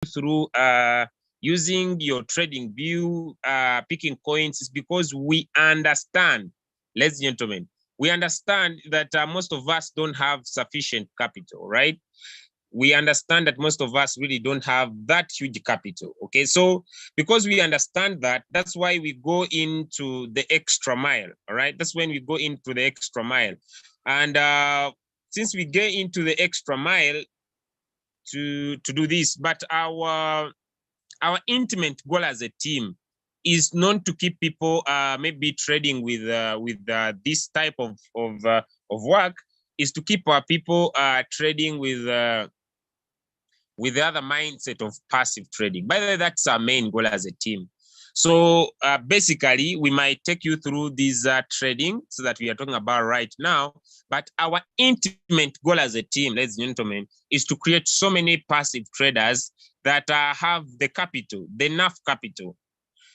through using your trading view, picking coins, is because we understand, ladies and gentlemen, we understand that most of us don't have sufficient capital, right? We understand that most of us really don't have that huge capital. Okay, so because we understand that, that's why we go into the extra mile. All right, that's when we go into the extra mile. And since we get into the extra mile to do this, but our intimate goal as a team is not to keep people maybe trading with this type of work, is to keep our people trading with the other mindset of passive trading. By the way, that's our main goal as a team. So basically, we might take you through these trading so that we are talking about right now. But our intimate goal as a team, ladies and gentlemen, is to create so many passive traders that have the capital, the enough capital.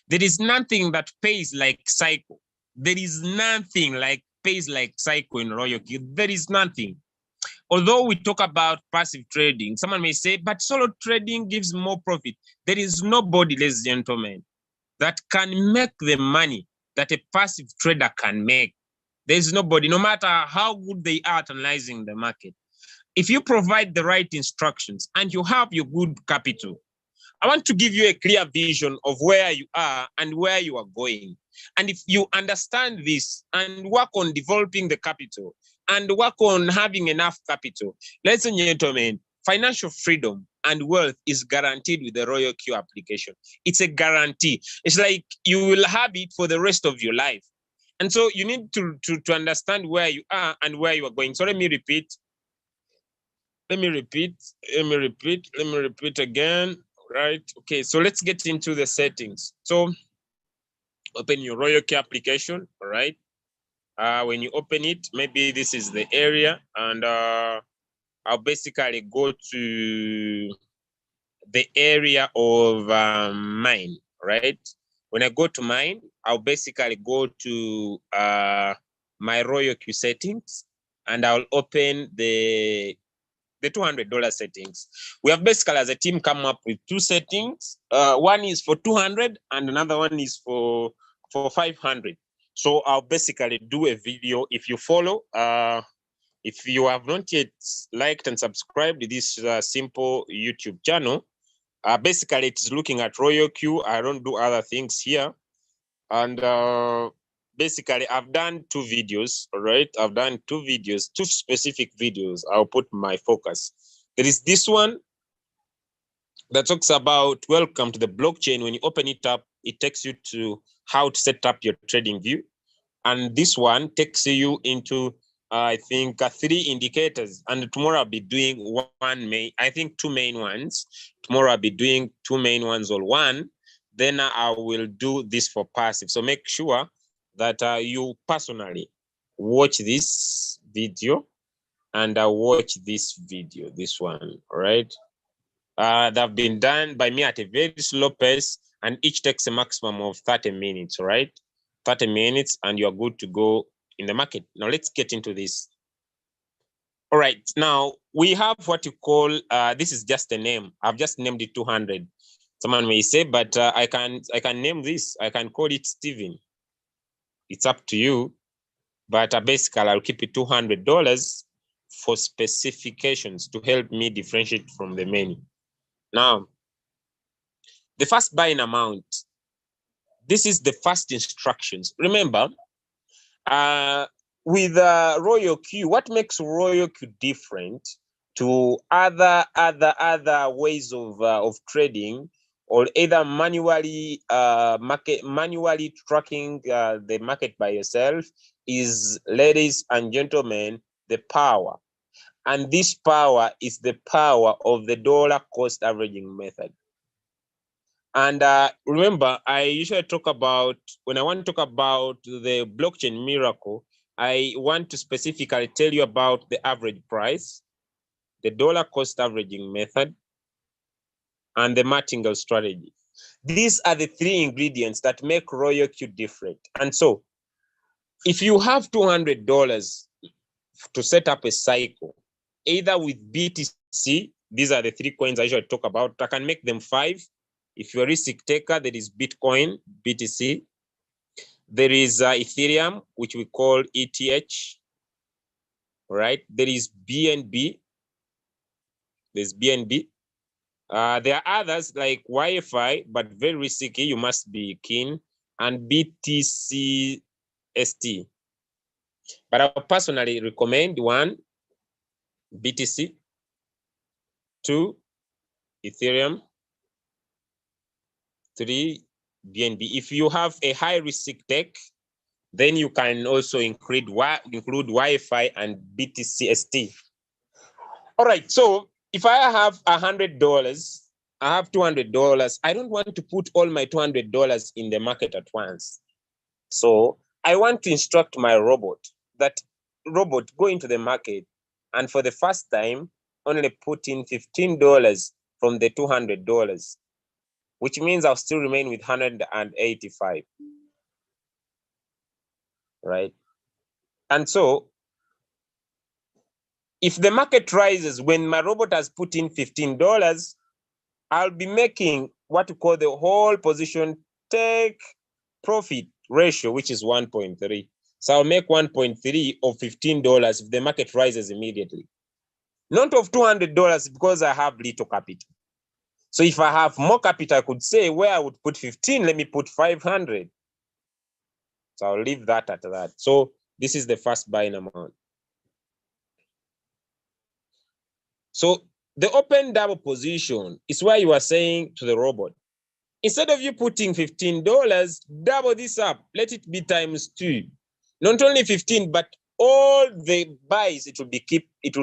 There is nothing that pays like cycle. There is nothing like pays like cycle in Royal Q. There is nothing. Although we talk about passive trading, someone may say, but solo trading gives more profit. There is nobody, ladies and gentlemen, that can make the money that a passive trader can make. There's nobody, no matter how good they are at analyzing the market. If you provide the right instructions and you have your good capital, I want to give you a clear vision of where you are and where you are going. And if you understand this and work on developing the capital and work on having enough capital, ladies and gentlemen, financial freedom and wealth is guaranteed with the Royal Q application. It's a guarantee. It's like you will have it for the rest of your life. And so you need to understand where you are and where you are going. So let me repeat again. Right. Okay. So let's get into the settings. So open your Royal Q application. All right. When you open it, maybe this is the area, and I'll basically go to the area of mine. Right. When I go to mine, I'll basically go to my Royal Q settings, and I'll open the $200 settings. We have basically as a team come up with two settings. One is for 200 and another one is for 500. So I'll basically do a video. If you follow, if you have not yet liked and subscribed to this simple YouTube channel, basically it's looking at Royal Q. I don't do other things here. And basically, I've done two videos, all right? I've done two videos, two specific videos. I'll put my focus. There is this one that talks about welcome to the blockchain. When you open it up, it takes you to how to set up your trading view. And this one takes you into, I think, 3 indicators. And tomorrow I'll be doing two main ones. Tomorrow I'll be doing 2 main ones or one. Then I will do this for passive. So make sure that you personally watch this video and watch this video, this one, all right? They've been done by me at a very slow pace, and each takes a maximum of 30 minutes, all right? 30 minutes, and you're good to go in the market. Now let's get into this. All right, now we have what you call, this is just a name. I've just named it 200. Someone may say, but I can name this. I can call it Steven. It's up to you, but basically I'll keep it $200 for specifications to help me differentiate from the menu. Now, the first buying amount, this is the first instructions. Remember, with Royal Q, what makes Royal Q different to other ways of trading, or either manually tracking the market by yourself, is, ladies and gentlemen, the power. And this power is the power of the dollar cost averaging method. And remember, I usually talk about, when I want to talk about the blockchain miracle, I want to specifically tell you about the average price, the dollar cost averaging method, and the martingale strategy. These are the 3 ingredients that make Royal Q different. And so if you have $200 to set up a cycle, either with BTC, These are the 3 coins I usually talk about. I can make them 5. If you're a risk taker, there is Bitcoin, BTC. There is Ethereum, which we call ETH, right? There is BNB. There's BNB. There are others like Wi-Fi, but very risky. You must be keen. And BTCST. But I personally recommend 1, BTC, 2, Ethereum, 3, BNB. If you have a high risk tech, then you can also include Wi-Fi and BTCST. All right, so if I have $100, I have $200, I don't want to put all my $200 in the market at once. So I want to instruct my robot that robot go into the market and for the first time, only put in $15 from the $200, which means I'll still remain with 185, right? And so if the market rises when my robot has put in $15, I'll be making what we call the whole position take profit ratio, which is 1.3. So I'll make 1.3 of $15 if the market rises immediately. Not of $200 because I have little capital. So if I have more capital, I could say where I would put 15, let me put 500. So I'll leave that at that. So this is the first buying amount. So the open double position is where you are saying to the robot, instead of you putting $15, double this up, let it be times 2. Not only 15, but all the buys it will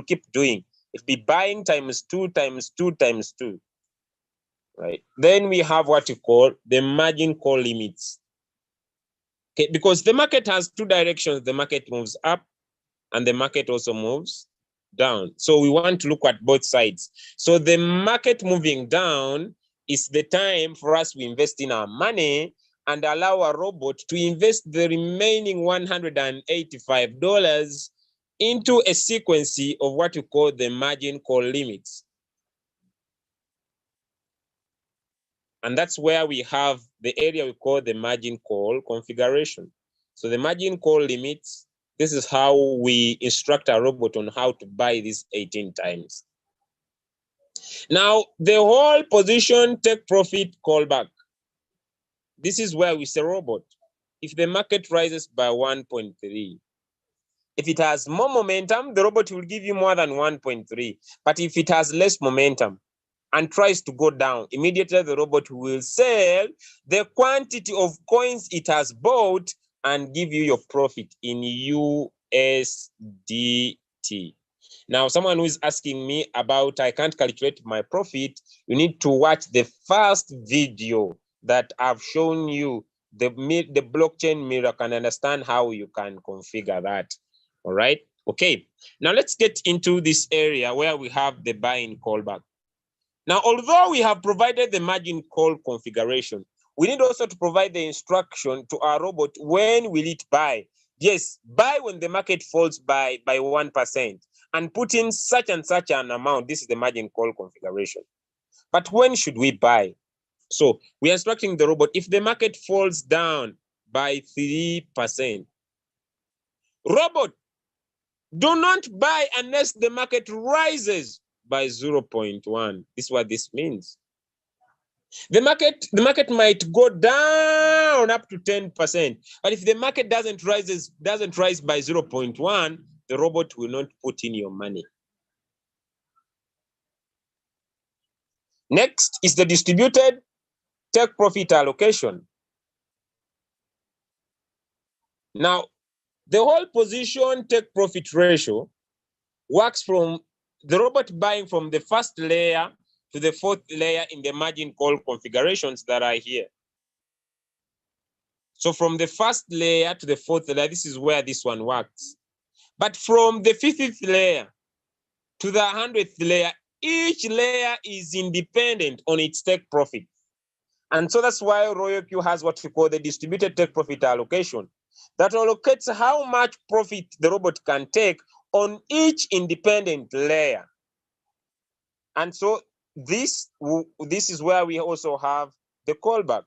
keep doing. It will be buying times 2 times 2 times 2. Right. Then we have what you call the margin call limits. Okay, because the market has 2 directions. The market moves up and the market also moves down. So we want to look at both sides. So the market moving down is the time for us to invest in our money and allow our robot to invest the remaining $185 into a sequence of what you call the margin call limits. And that's where we have the area we call the margin call configuration. So the margin call limits, this is how we instruct our robot on how to buy these 18 times. Now, the whole position take profit callback. This is where we say robot, if the market rises by 1.3, if it has more momentum, the robot will give you more than 1.3. But if it has less momentum and tries to go down, immediately the robot will sell the quantity of coins it has bought and give you your profit in USDT. Now, someone who is asking me about, I can't calculate my profit, you need to watch the first video that I've shown you, the blockchain miracle, and understand how you can configure that. All right. Okay. Now let's get into this area where we have the buy-in callback. Now, although we have provided the margin call configuration, we need also to provide the instruction to our robot when will it buy. Yes, buy when the market falls by 1% and put in such and such an amount. This is the margin call configuration. But when should we buy? So we are instructing the robot, if the market falls down by 3%, robot, do not buy unless the market rises by 0.1. This is what this means. The market might go down up to 10%, but if the market doesn't rise by 0.1, the robot will not put in your money. Next is the distributed take profit allocation. Now, the whole position take profit ratio works from the robot buying from the first layer to the 4th layer in the margin call configurations that are here. So from the first layer to the 4th layer, this is where this one works. But from the 50th layer to the 100th layer, each layer is independent on its take profit. And so that's why RoyalQ has what we call the distributed take profit allocation that allocates how much profit the robot can take on each independent layer. And so this is where we also have the callback.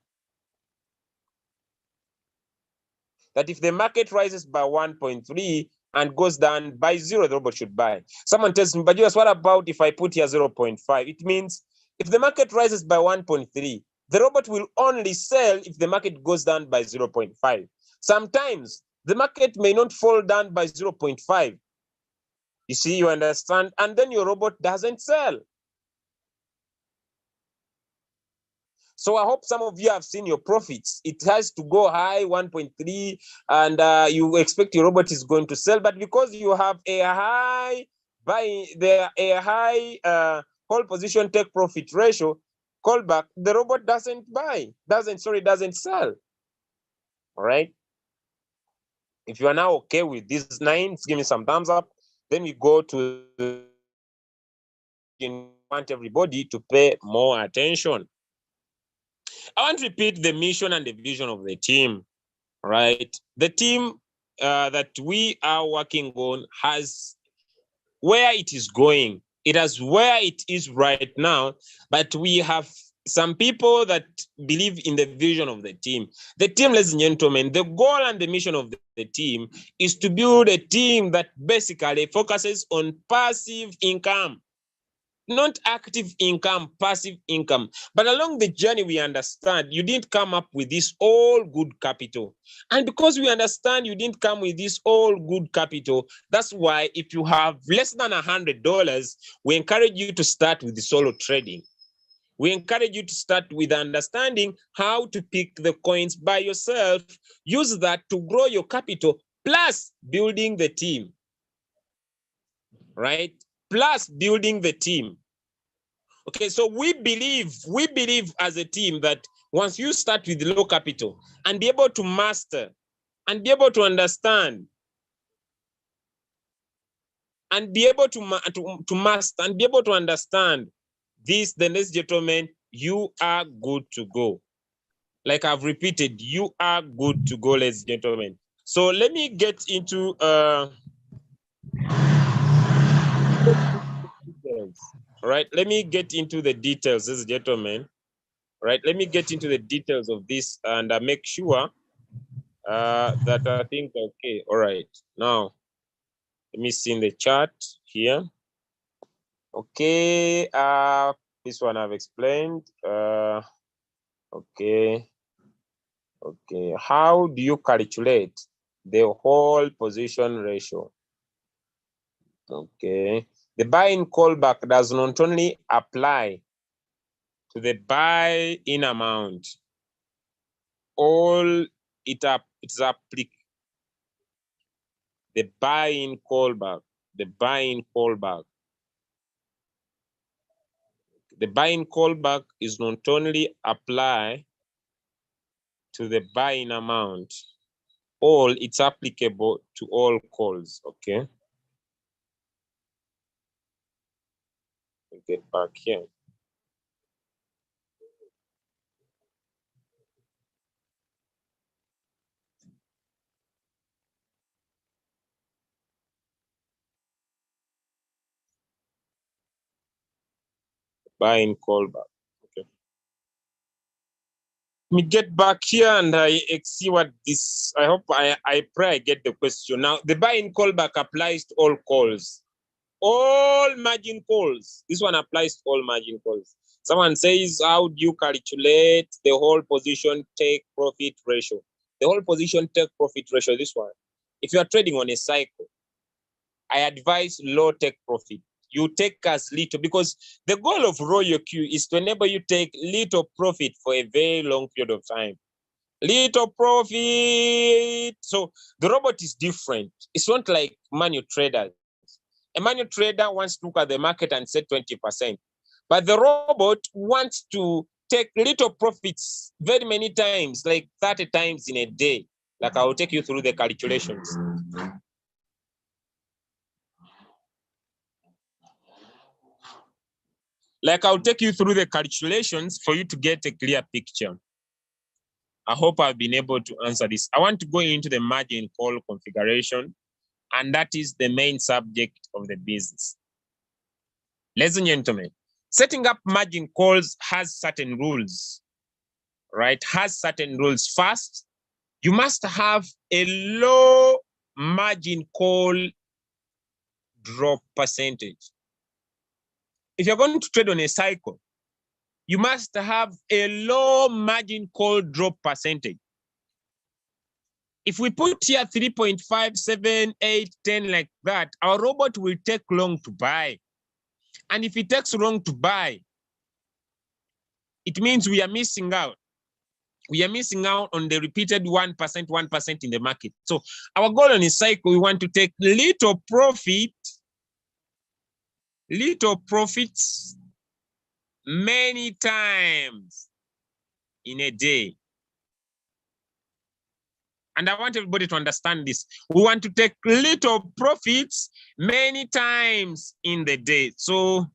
That if the market rises by 1.3 and goes down by 0, the robot should buy. Someone tells me, but yes, what about if I put here 0.5? It means if the market rises by 1.3, the robot will only sell if the market goes down by 0.5. Sometimes the market may not fall down by 0.5. You see, you understand? And then your robot doesn't sell. So I hope some of you have seen your profits. It has to go high, 1.3, and you expect your robot is going to sell, but because you have a high whole position take profit ratio callback, the robot doesn't sell. All right. If you are now okay with these 9, give me some thumbs up. Then we go to want everybody to pay more attention. I want to repeat the mission and the vision of the team, right? The team that we are working on has where it is going. It has where it is right now, but we have some people that believe in the vision of the team. The team, ladies and gentlemen, the goal and the mission of the team is to build a team that basically focuses on passive income. Not active income, passive income. But along the journey, we understand you didn't come up with this all good capital. And because we understand you didn't come with this all good capital, that's why if you have less than $100, we encourage you to start with the solo trading. We encourage you to start with understanding how to pick the coins by yourself. Use that to grow your capital, plus building the team, right? Plus building the team. Okay, so we believe as a team that once you start with low capital and be able to master and be able to understand and be able to master and be able to understand this, then, ladies and gentlemen, you are good to go. Like I've repeated, you are good to go, ladies and gentlemen. So let me get into all right, let me get into the details, ladies and gentlemen. All right, let me get into the details of this and make sure that I think, okay, all right. Now, let me see in the chart here. Okay, this one I've explained. Okay, how do you calculate the whole position ratio? Okay, the buy-in callback does not only apply to the buy-in amount, all it's applicable. The buy-in callback, the buy-in callback is not only apply to the buy-in amount, all it's applicable to all calls. Okay. Get back here. Buy-in callback. Okay. Let me get back here and I see what this. I hope I pray I get the question. Now, the buy-in callback applies to all calls. All margin calls. This one applies to all margin calls. Someone says, how do you calculate the whole position take profit ratio? The whole position take profit ratio, this one. If you are trading on a cycle, I advise low take profit. You take as little, because the goal of Royal Q is to enable you take little profit for a very long period of time. Little profit. So the robot is different. It's not like manual traders. A manual trader wants to look at the market and say 20%. But the robot wants to take little profits very many times, like 30 times in a day. Like I will take you through the calculations. Like I'll take you through the calculations for you to get a clear picture. I hope I've been able to answer this. I want to go into the margin call configuration, and that is the main subject of the business. Ladies and gentlemen, Setting up margin calls has certain rules, right? Has certain rules. First, you must have a low margin call drop percentage. If you're going to trade on a cycle, you must have a low margin call drop percentage. If we put here 3.5, 7, 8, 10 like that, our robot will take long to buy. And if it takes long to buy, it means we are missing out. We are missing out on the repeated 1% in the market. So our goal on a cycle, we want to take little profits many times in a day. And I want everybody to understand this. We want to take little profits many times in the day. So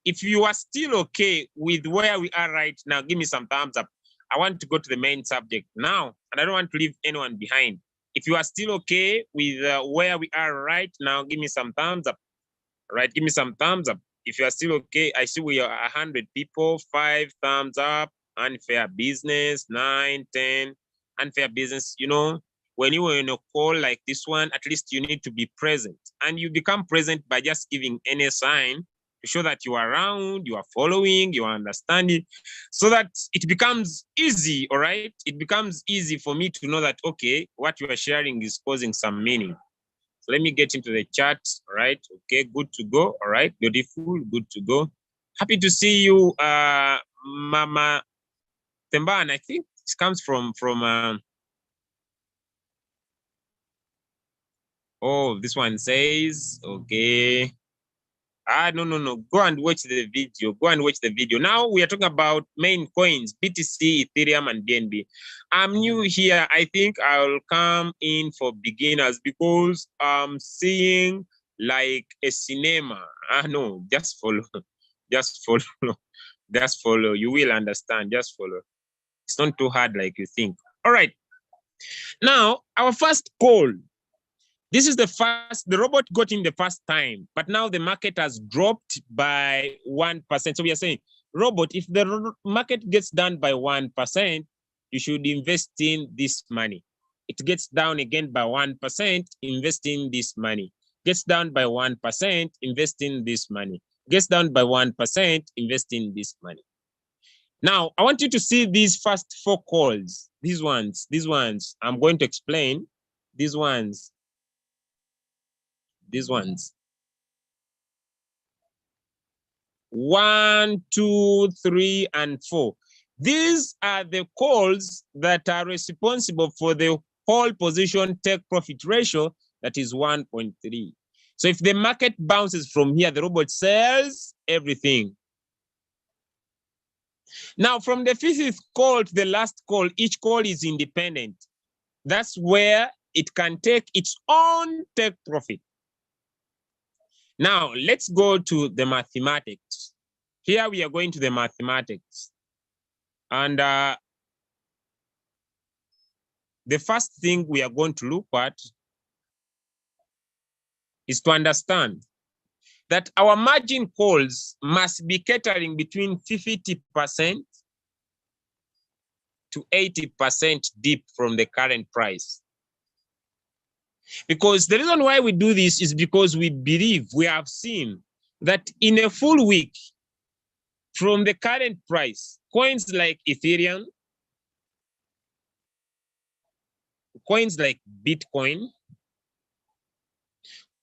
if you are still okay with where we are right now, give me some thumbs up. I want to go to the main subject now, and I don't want to leave anyone behind. If you are still okay with where we are right now, give me some thumbs up. All right, give me some thumbs up. If you are still okay, I see we are 100 people, 5 thumbs up. Unfair business, 9, 10. Unfair business, you know, when you are in a call like this one, at least you need to be present. And you become present by just giving any sign to show that you are around, you are following, you are understanding, so that it becomes easy, all right? It becomes easy for me to know that, okay, what you are sharing is causing some meaning. So let me get into the chat, all right? Okay, good to go, all right? Beautiful, good to go. Happy to see you, Mama Temban. I think this comes from oh, this one says, okay. No. Go and watch the video. Go and watch the video. Now we are talking about main coins, BTC, Ethereum, and BNB. I'm new here. I think I'll come in for beginners because I'm seeing like a cinema. No, just follow. Just follow. Just follow. You will understand. Just follow. It's not too hard like you think. All right. Now, our first call. This is the robot got in the first time, but now the market has dropped by 1%. So we are saying, robot, if the market gets down by 1%, you should invest in this money. It gets down again by 1%, invest in this money. Gets down by 1%, invest in this money. Gets down by 1%, invest in this money. Now, I want you to see these first 4 calls. These ones, I'm going to explain. These ones. 1, 2, 3, and 4. These are the calls that are responsible for the whole position take profit ratio, that is 1.3. So if the market bounces from here, the robot sells everything. Now, from the 5th call to the last call, each call is independent. That's where it can take its own take profit. Now, let's go to the mathematics. Here we are going to the mathematics. And the first thing we are going to look at is to understand that our margin calls must be catering between 50% to 80% dip from the current price. Because the reason why we do this is because we believe, we have seen that in a full week from the current price, coins like Ethereum, coins like Bitcoin,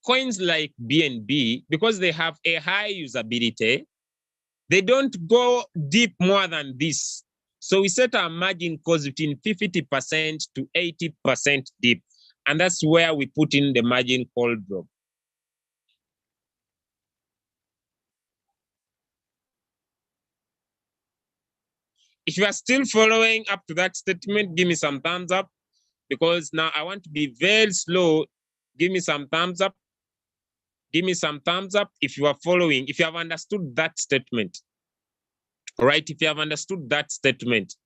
coins like BNB, because they have a high usability, they don't go deep more than this. So we set our margin calls between 50% to 80% deep. And that's where we put in the margin call drop. If you are still following up to that statement, give me some thumbs up, because now I want to be very slow. Give me some thumbs up. Give me some thumbs up if you are following, if you have understood that statement. All right, if you have understood that statement,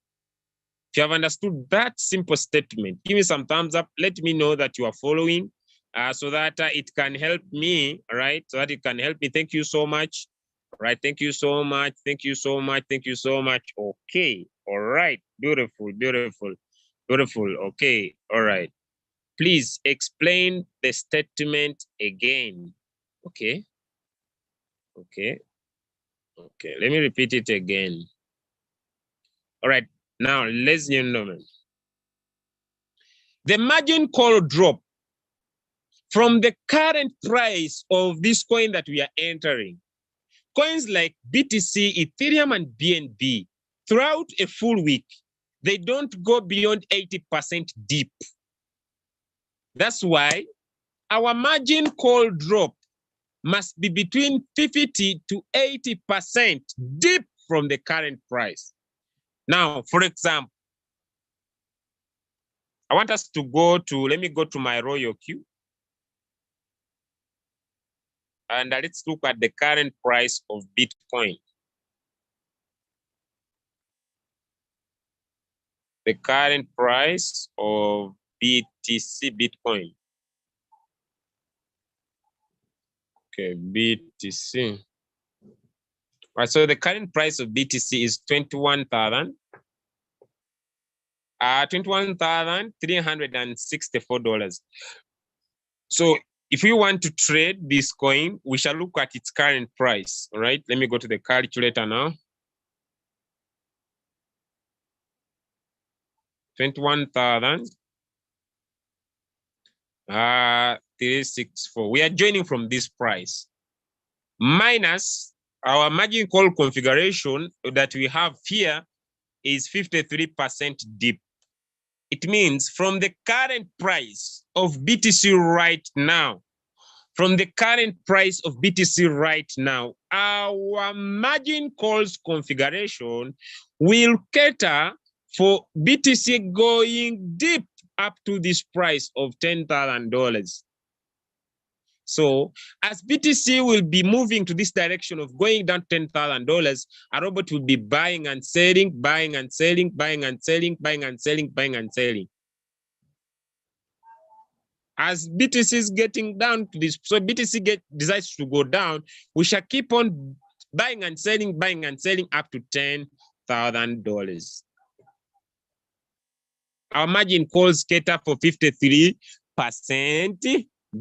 if you have understood that simple statement, give me some thumbs up. Let me know that you are following, so that it can help me, all right? So that it can help me. Thank you so much. All right, thank you so much. Thank you so much. Thank you so much. Okay, all right, beautiful, beautiful, beautiful. Okay, all right. Please explain the statement again. Okay, okay, okay. Let me repeat it again. All right, now, ladies and gentlemen, the margin call drop from the current price of this coin that we are entering. Coins like BTC, Ethereum, and BNB, throughout a full week, they don't go beyond 80% deep. That's why our margin call drop must be between 50 to 80% deep from the current price. Now, for example, I want us to let me go to my Royal queue. And let's look at the current price of Bitcoin. The current price of BTC, Bitcoin. Okay, BTC. All right, so the current price of BTC is $21,364. So if we want to trade this coin, we shall look at its current price. All right, let me go to the calculator now. 21,364. We are joining from this price minus our margin call configuration that we have here is 53% deep. It means from the current price of BTC right now, our margin calls configuration will cater for BTC going deep up to this price of $10,000. So as BTC will be moving to this direction of going down $10,000, a robot will be buying and selling, buying and selling, buying and selling, buying and selling, buying and selling. As BTC is getting down to this, so BTC decides to go down, we shall keep on buying and selling up to $10,000. Our margin calls cater for 53%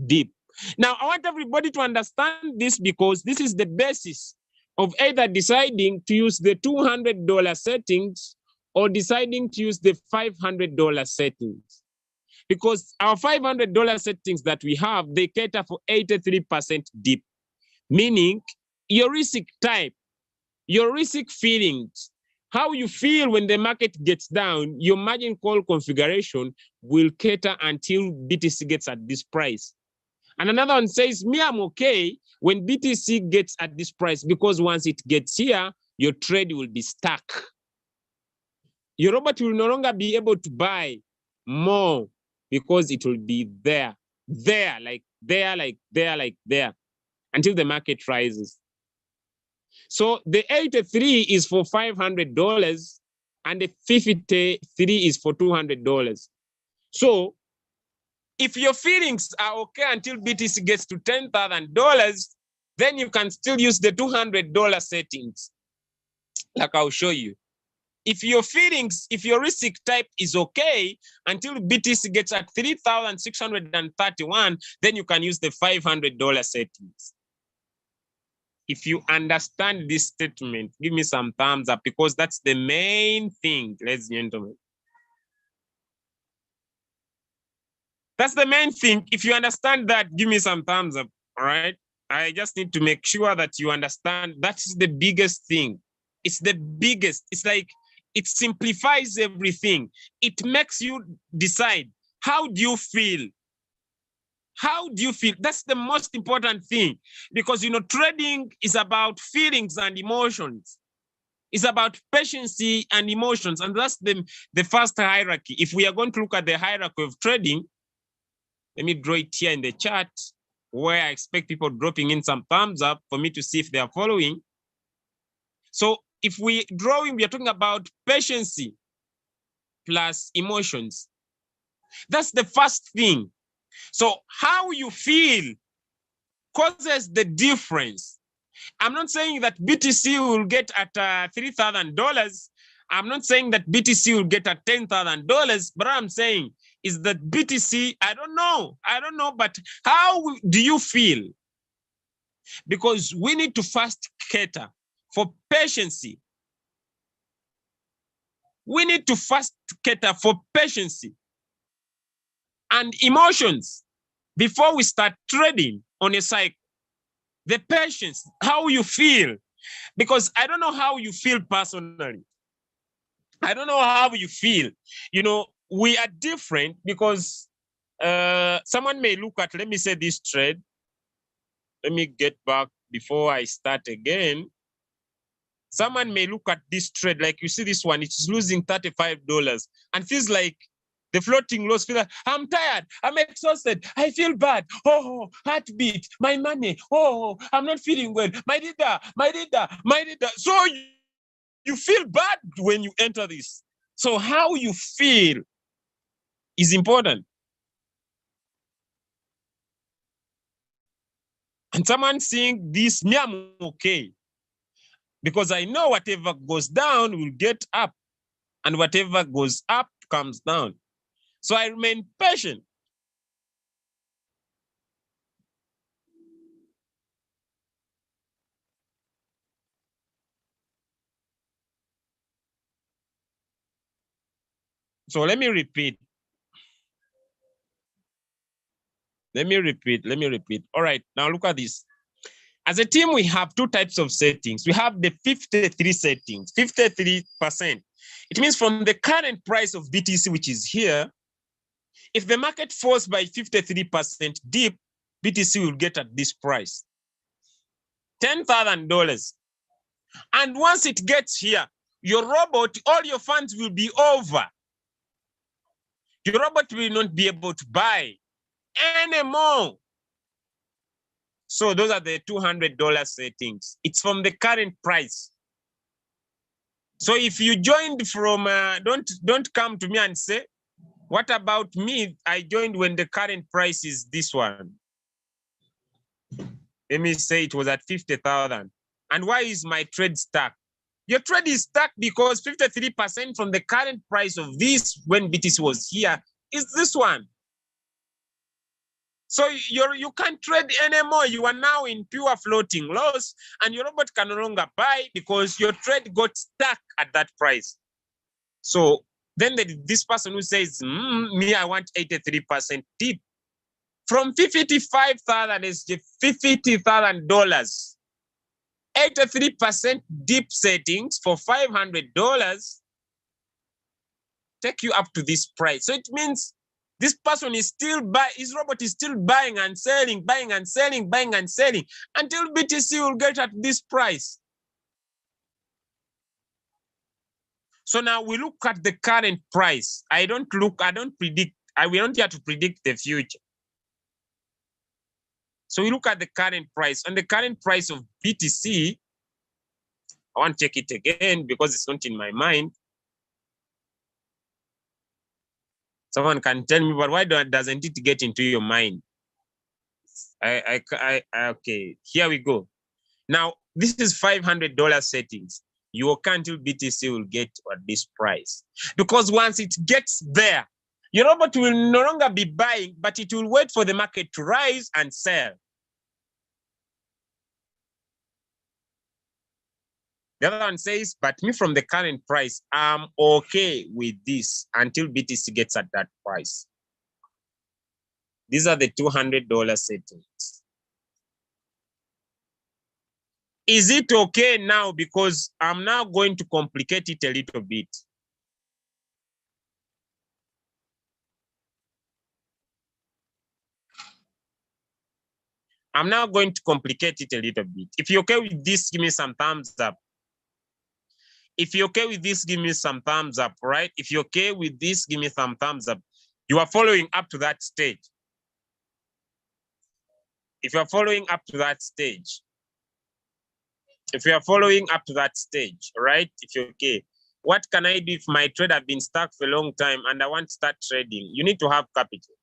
deep. Now, I want everybody to understand this because this is the basis of either deciding to use the $200 settings or deciding to use the $500 settings. Because our $500 settings that we have, they cater for 83% deep, meaning your risk type, your risk feelings, how you feel when the market gets down, your margin call configuration will cater until BTC gets at this price. And another one says, me, I'm okay when BTC gets at this price because once it gets here, your trade will be stuck. Your robot will no longer be able to buy more because it will be there, until the market rises. So the 83 is for $500 and the 53 is for $200. So if your feelings are okay until BTC gets to $10,000, then you can still use the $200 settings, like I'll show you. If your feelings, if your risk type is okay until BTC gets at 3,631, then you can use the $500 settings. If you understand this statement, give me some thumbs up because that's the main thing, ladies and gentlemen. That's the main thing. If you understand that, give me some thumbs up, all right? I just need to make sure that you understand that is the biggest thing. It's the biggest. It's like it simplifies everything. It makes you decide, how do you feel? How do you feel? That's the most important thing because, you know, trading is about feelings and emotions. It's about patience and emotions. And that's the first hierarchy. If we are going to look at the hierarchy of trading, let me draw it here in the chat where I expect people dropping in some thumbs up for me to see if they are following. So if we drawing, we are talking about patience plus emotions. That's the first thing. So how you feel causes the difference I'm not saying that BTC will get at $3,000. I'm not saying that BTC will get at $10,000, but what I'm saying is that BTC, I don't know, but how do you feel? Because we need to first cater for patience. We need to first cater for patience and emotions before we start trading on a cycle. The patience, how you feel, because I don't know how you feel personally. I don't know how you feel. You know, we are different because someone may look at, let me say this trade. Let me get back before I start again. Someone may look at this trade, like you see this one, it's losing $35 and feels like the floating loss, feel like, I'm tired, I'm exhausted, I feel bad, oh, heartbeat, my money, oh, I'm not feeling well, my leader. So you feel bad when you enter this. So how you feel is important. And someone saying this, me, I'm okay. Because I know whatever goes down will get up, and whatever goes up comes down. So I remain patient. So let me repeat. Let me repeat. All right, now look at this. As a team, we have two types of settings. We have the 53 settings, 53%. It means from the current price of BTC, which is here, if the market falls by 53% deep, BTC will get at this price, $10,000. And once it gets here, your robot, all your funds will be over. Your robot will not be able to buy anymore. So those are the $200 settings. It's from the current price. So if you joined from, don't come to me and say, what about me? I joined when the current price is this one. Let me say it was at 50,000. And why is my trade stuck? Your trade is stuck because 53% from the current price of this when BTC was here is this one. So you can't trade anymore. You are now in pure floating loss, and your robot can no longer buy because your trade got stuck at that price. So then this person who says, me, I want 83% dip. From $55,000 is $50,000. 83% dip settings for $500 take you up to this price. So it means this person is still his robot is still buying and selling until BTC will get at this price. So now we look at the current price. We don't here to predict the future. So we look at the current price, and the current price of BTC, I want to check it again because it's not in my mind. Someone can tell me, but why doesn't it get into your mind? Okay, here we go. Now, this is $500 settings. You work until BTC will get at this price. Because once it gets there, your robot will no longer be buying, but it will wait for the market to rise and sell. The other one says, but me from the current price, I'm okay with this until BTC gets at that price. These are the $200 settings. Is it okay now? Because I'm now going to complicate it a little bit. I'm now going to complicate it a little bit. If you're okay with this, give me some thumbs up. If you're okay with this, give me some thumbs up, right? If you're okay with this, give me some thumbs up. You are following up to that stage. If you're following up to that stage. If you are following up to that stage, right? If you're okay. What can I do if my trade have been stuck for a long time and I want to start trading? You need to have capital.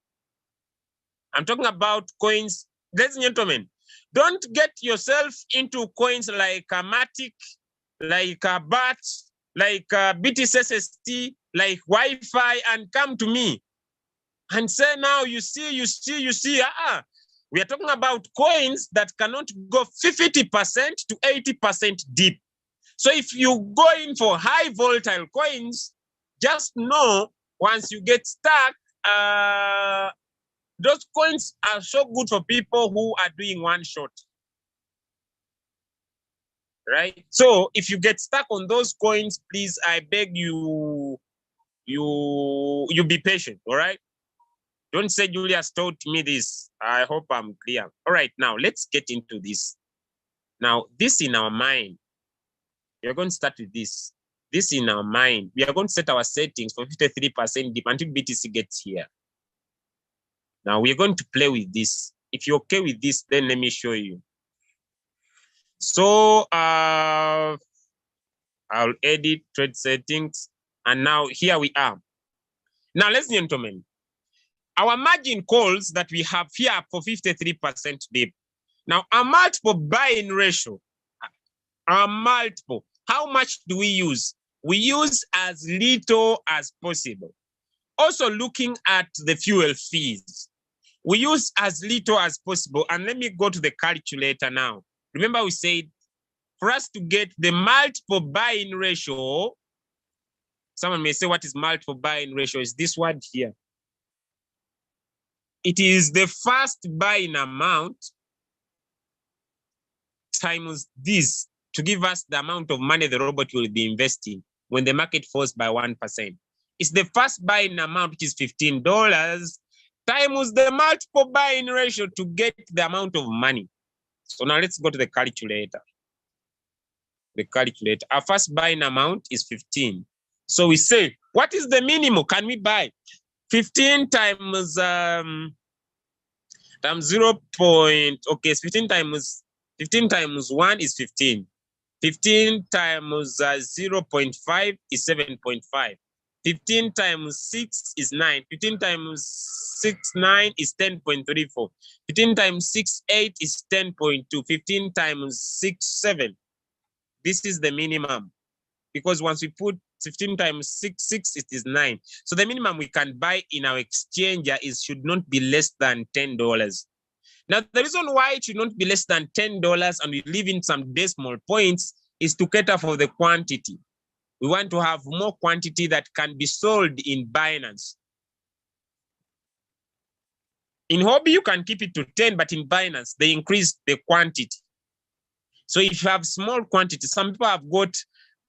I'm talking about coins. Ladies and gentlemen, Don't get yourself into coins like a Matic, like a BAT, like a BTCSST, like Wi-Fi, and come to me and say, now you see. We are talking about coins that cannot go 50% to 80% deep. So if you go in for high volatile coins, just know once you get stuck, those coins are so good for people who are doing one shot. Right? So if you get stuck on those coins, please, I beg you, you be patient, all right? Don't say Julius told me this. I hope I'm clear. All right, now let's get into this. Now, this in our mind, we're going to start with this. This in our mind, we are going to set our settings for 53% deep until BTC gets here. Now we're going to play with this. If you're okay with this, then let me show you. So I'll edit trade settings. And now here we are. Now, ladies and gentlemen, our margin calls that we have here for 53% deep. Now, our multiple buying ratio, our multiple, how much do we use? We use as little as possible. Also looking at the fuel fees, we use as little as possible. And let me go to the calculator now. Remember we said for us to get the multiple buying ratio, someone may say, what is multiple buying ratio? Is this word here. It is the first buying amount times this to give us the amount of money the robot will be investing when the market falls by 1%. It's the first buying amount, which is $15, times the multiple buying ratio to get the amount of money. So now let's go to the calculator. The calculator. Our first buying amount is 15. So we say, what is the minimum can we buy? 15 times 0. Okay, 15 times 1 is 15. 15 times 0.5 is 7.5. 15 times 6 is 9. 15 times 6, 9 is 10.34. 15 times 6, 8 is 10.2. 15 times 6, 7. This is the minimum. Because once we put 15 times 6, 6, it is 9. So the minimum we can buy in our exchanger should not be less than $10. Now, the reason why it should not be less than $10 and we leave in some decimal points is to cater for the quantity. We want to have more quantity that can be sold in Binance. In Hobby, you can keep it to 10, but in Binance, they increase the quantity. So if you have small quantity, some people have got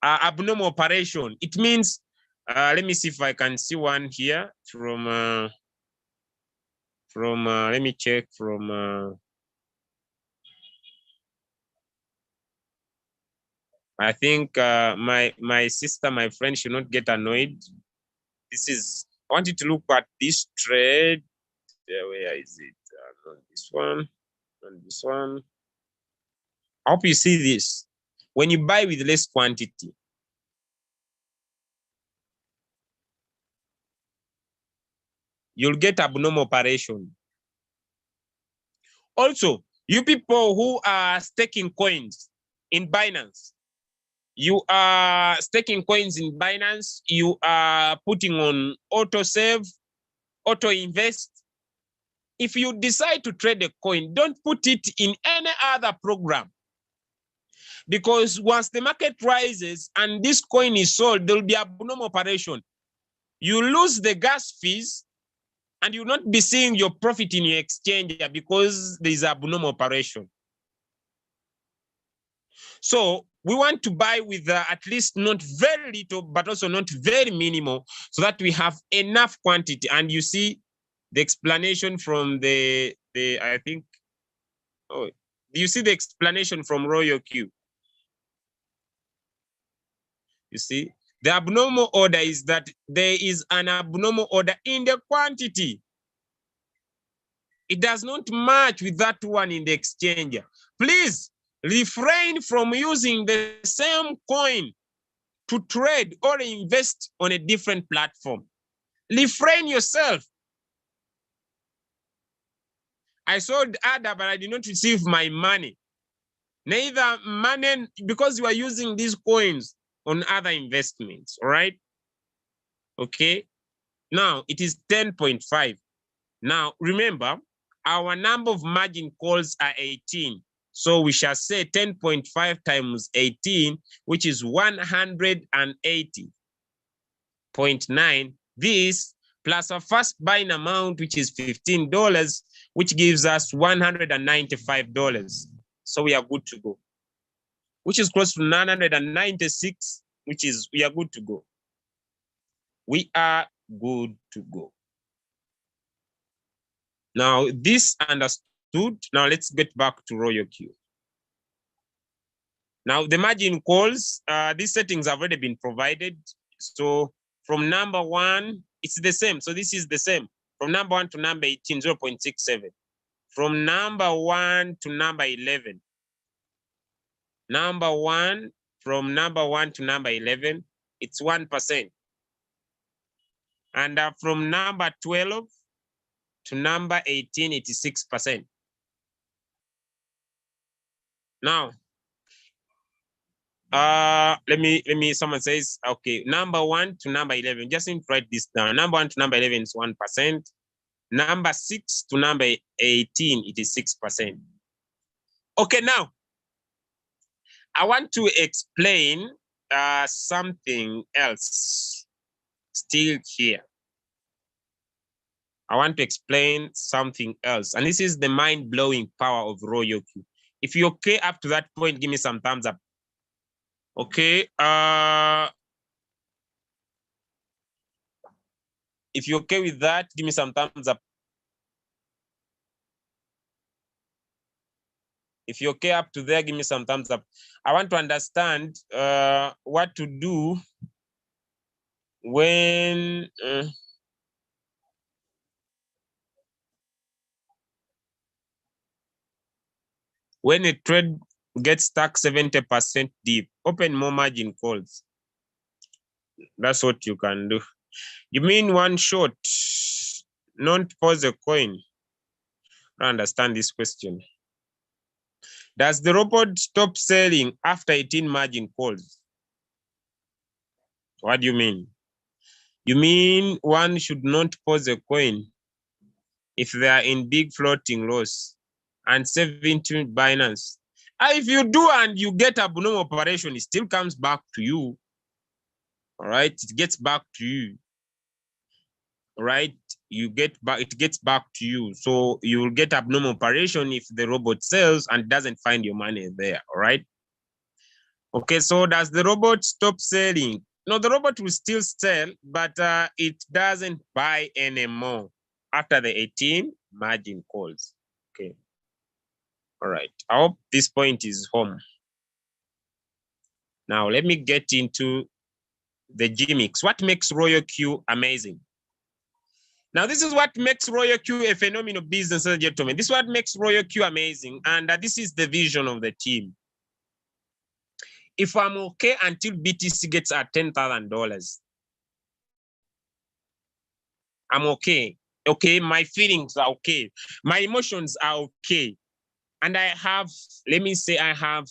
abnormal operation. It means, let me see if I can see one here from let me check from, I think my sister, my friend should not get annoyed. This is, I want you to look at this trade. Where is it? On this one, on this one. I hope you see this. When you buy with less quantity, you'll get abnormal operation. Also, you people who are staking coins in Binance, you are staking coins in Binance, you are putting on auto save, auto invest. If you decide to trade a coin, don't put it in any other program. Because once the market rises and this coin is sold, there will be abnormal operation. You lose the gas fees and you will not be seeing your profit in your exchanger because there is abnormal operation. So we want to buy with at least not very little, but also not very minimal, so that we have enough quantity. And you see the explanation from the I think, oh, you see the explanation from Royal Q. You see, the abnormal order is that there is an abnormal order in the quantity. It does not match with that one in the exchanger. Please refrain from using the same coin to trade or invest on a different platform. Refrain yourself. I sold ADA, but I did not receive my money. Neither money, because you are using these coins on other investments, all right? Okay, now it is 10.5. Now remember, our number of margin calls are 18. So we shall say 10.5 times 18, which is 180.9. This plus our first buying amount, which is $15, which gives us $195. So we are good to go, which is close to 996, which is, we are good to go. We are good to go. Now, this understood. Now, let's get back to Royal Q. Now, the margin calls, these settings have already been provided. So from number 1, it's the same. So this is the same. From number 1 to number 18, 0.67. From number 1 to number 11. Number 1, from number 1 to number 11, it's 1%. And from number 12 to number 18, it is 6%. Now, someone says, okay, number 1 to number 11, just need to write this down. Number 1 to number 11 is 1%. Number 6 to number 18, it is 6%. Okay, now, I want to explain something else still here. I want to explain something else. And this is the mind-blowing power of Royal Q. If you're okay up to that point, give me some thumbs up. Okay. If you're okay with that, give me some thumbs up. If you're okay up to there, give me some thumbs up. I want to understand what to do when a trade gets stuck 70% deep. Open more margin calls. That's what you can do. You mean one shot, not pause a coin? I understand this question. Does the robot stop selling after 18 margin calls? What do you mean? You mean one should not pause a coin if they are in big floating loss and save into Binance? If you do and you get abnormal operation, it still comes back to you. All right, it gets back to you. All right, it gets back to you. So you will get abnormal operation if the robot sells and doesn't find your money there. All right. Okay, so does the robot stop selling? No, the robot will still sell, but it doesn't buy anymore after the 18 margin calls. Okay. All right. I hope this point is home. Now, let me get into the gimmicks. What makes Royal Q amazing? Now, this is what makes Royal Q a phenomenal business, ladies and gentlemen. This is what makes Royal Q amazing. And this is the vision of the team. If I'm okay until BTC gets at $10,000, I'm okay. Okay, my feelings are okay. My emotions are okay. And I have, let me say, I have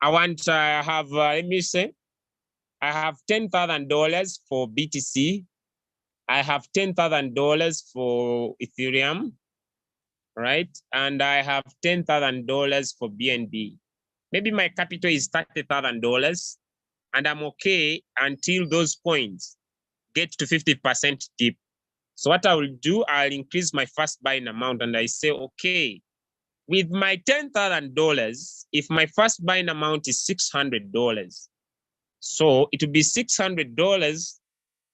$10,000 for BTC. I have $10,000 for Ethereum, right? And I have $10,000 for BNB. Maybe my capital is $30,000, and I'm okay until those coins get to 50% deep. So what I will do, I'll increase my first buying amount, and I say, okay, with my $10,000, if my first buying amount is $600, so it will be $600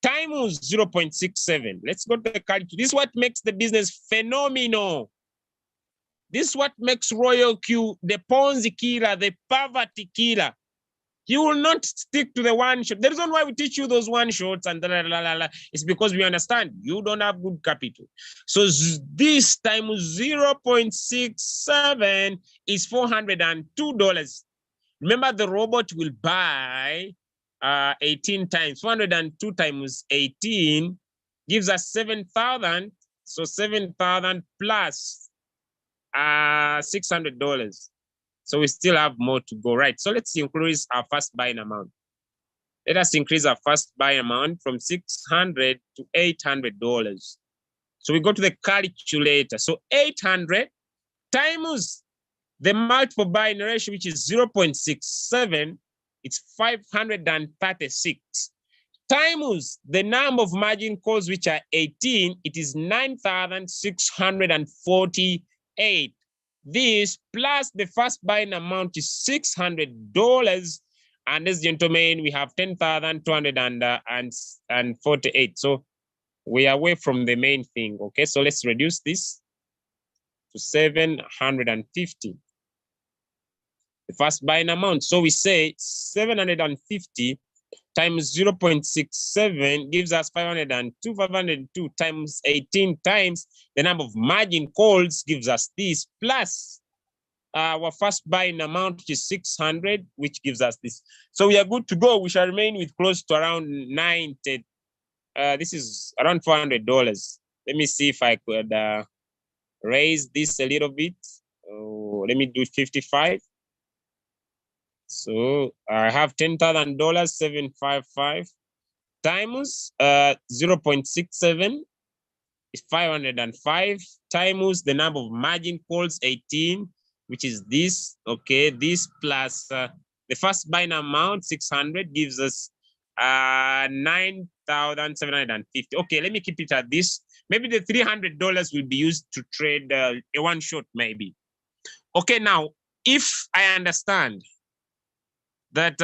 times 0.67. Let's go to the calculator. This is what makes the business phenomenal. This is what makes Royal Q the Ponzi killer, the poverty killer. You will not stick to the one shot. The reason why we teach you those one shots and is because we understand you don't have good capital. So this times 0.67 is $402. Remember, the robot will buy 18 times. 402 times 18 gives us 7,000. So 7,000 plus $600. So we still have more to go, right? So let's increase our first buying amount. Let us increase our first buy amount from $600 to $800. So we go to the calculator. So 800 times the multiple buying ratio, which is 0.67, it's 536. Times the number of margin calls, which are 18, it is 9,648. This plus the first buying amount is $600. And as gentlemen, we have 10,248. So we are away from the main thing. Okay, so let's reduce this to 750. The first buying amount. So we say 750 times 0.67 gives us 502. 502 times 18 times the number of margin calls gives us this, plus our first buying amount, which is 600, which gives us this. So we are good to go. We shall remain with close to around 90. This is around $400. Let me see if I could raise this a little bit. Oh, let me do 55. So I have $10,000, 755 times 0.67 is 505 times the number of margin calls 18, which is this. Okay, this plus the first buying amount 600 gives us 9,750. Okay, let me keep it at this. Maybe the $300 will be used to trade a one shot, maybe. Okay, now if I understand that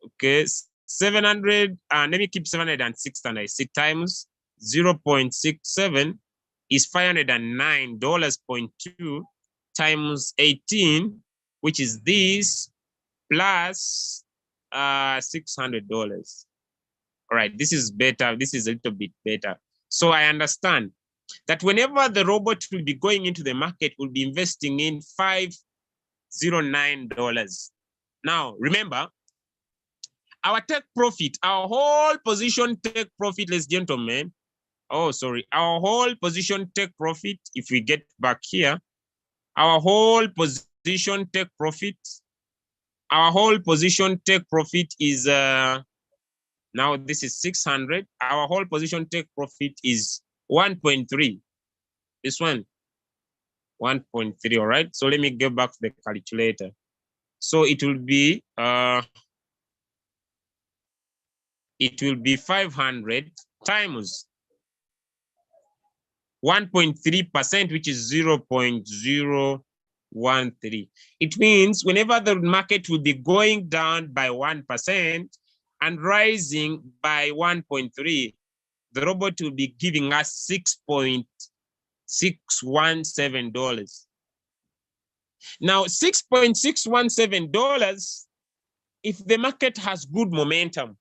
okay, 700, let me keep 760 times 0.67 is $509.2 times 18, which is this, plus $600. All right, this is better. This is a little bit better. So I understand that whenever the robot will be going into the market, will be investing in $509. Now, remember, our take profit, our whole position take profit, ladies and gentlemen. Oh, sorry. Our whole position take profit, if we get back here, our whole position take profit, our whole position take profit is, now this is 600. Our whole position take profit is 1.3. This one, 1.3, all right? So let me get back to the calculator. So it will be 500 times 1.3%, which is 0.013. It means whenever the market will be going down by 1% and rising by 1.3, the robot will be giving us $6.617. Now, $6.617, if the market has good momentum,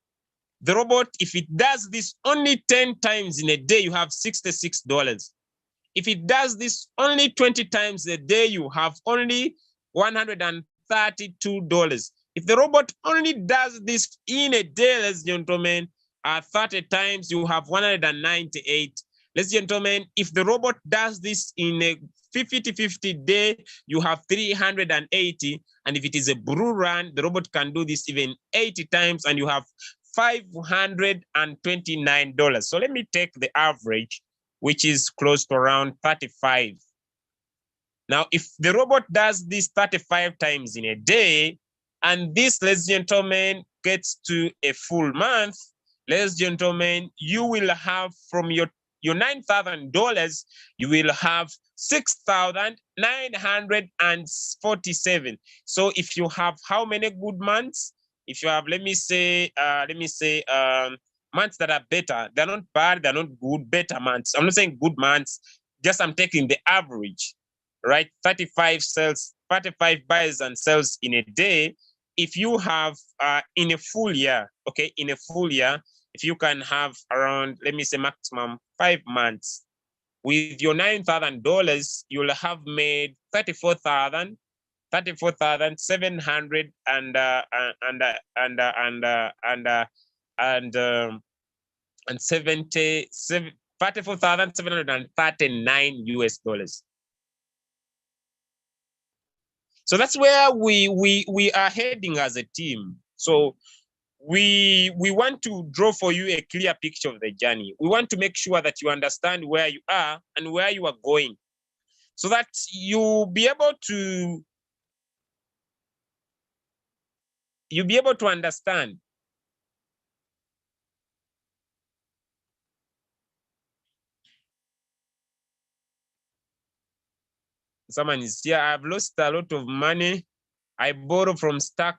the robot, if it does this only 10 times in a day, you have $66. If it does this only 20 times a day, you have only $132. If the robot only does this in a day, ladies and gentlemen, 30 times, you have 198. Ladies and gentlemen, if the robot does this in a 50-50 day, you have 380. And if it is a bull run, the robot can do this even 80 times, and you have $529. So let me take the average, which is close to around 35. Now, if the robot does this 35 times in a day, and this, ladies and gentlemen, gets to a full month, ladies and gentlemen, you will have from your $9,000, you will have 6,947. So if you have how many good months? If you have, let me say, months that are better, they're not bad, they're not good, better months. I'm not saying good months, just I'm taking the average, right? 35 sales, 35 buys and sales in a day. If you have in a full year, okay, in a full year, if you can have around, let me say maximum 5 months, with your $9,000, you'll have made 34,739 US dollars. So that's where we are heading as a team. So we want to draw for you a clear picture of the journey. We want to make sure that you understand where you are and where you are going, so that you'll be able to understand. Someone is here. I've lost a lot of money. I borrow from stack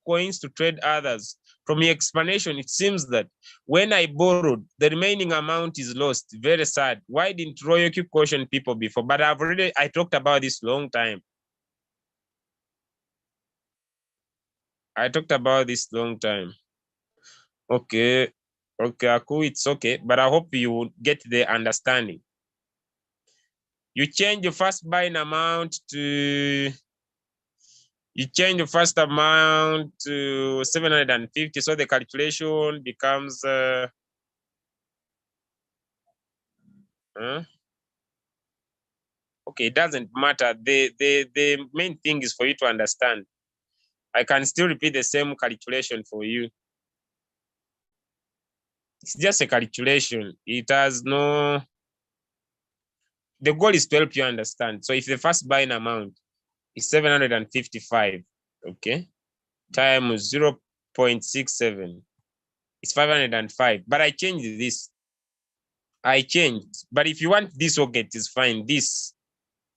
coins to trade others. From your explanation, it seems that when I borrowed, the remaining amount is lost. Very sad. Why didn't Royalty caution people before? But I talked about this long time. I talked about this long time. Okay, Aku, it's okay. But I hope you get the understanding. You change your first buying amount to, you change the first amount to 750. So the calculation becomes, okay, it doesn't matter. The main thing is for you to understand. I can still repeat the same calculation for you. It's just a calculation. It has no, the goal is to help you understand. So if the first buying amount is 755, okay, times 0.67, it's 505. But I changed this. I changed. But if you want this rocket, it's fine. This.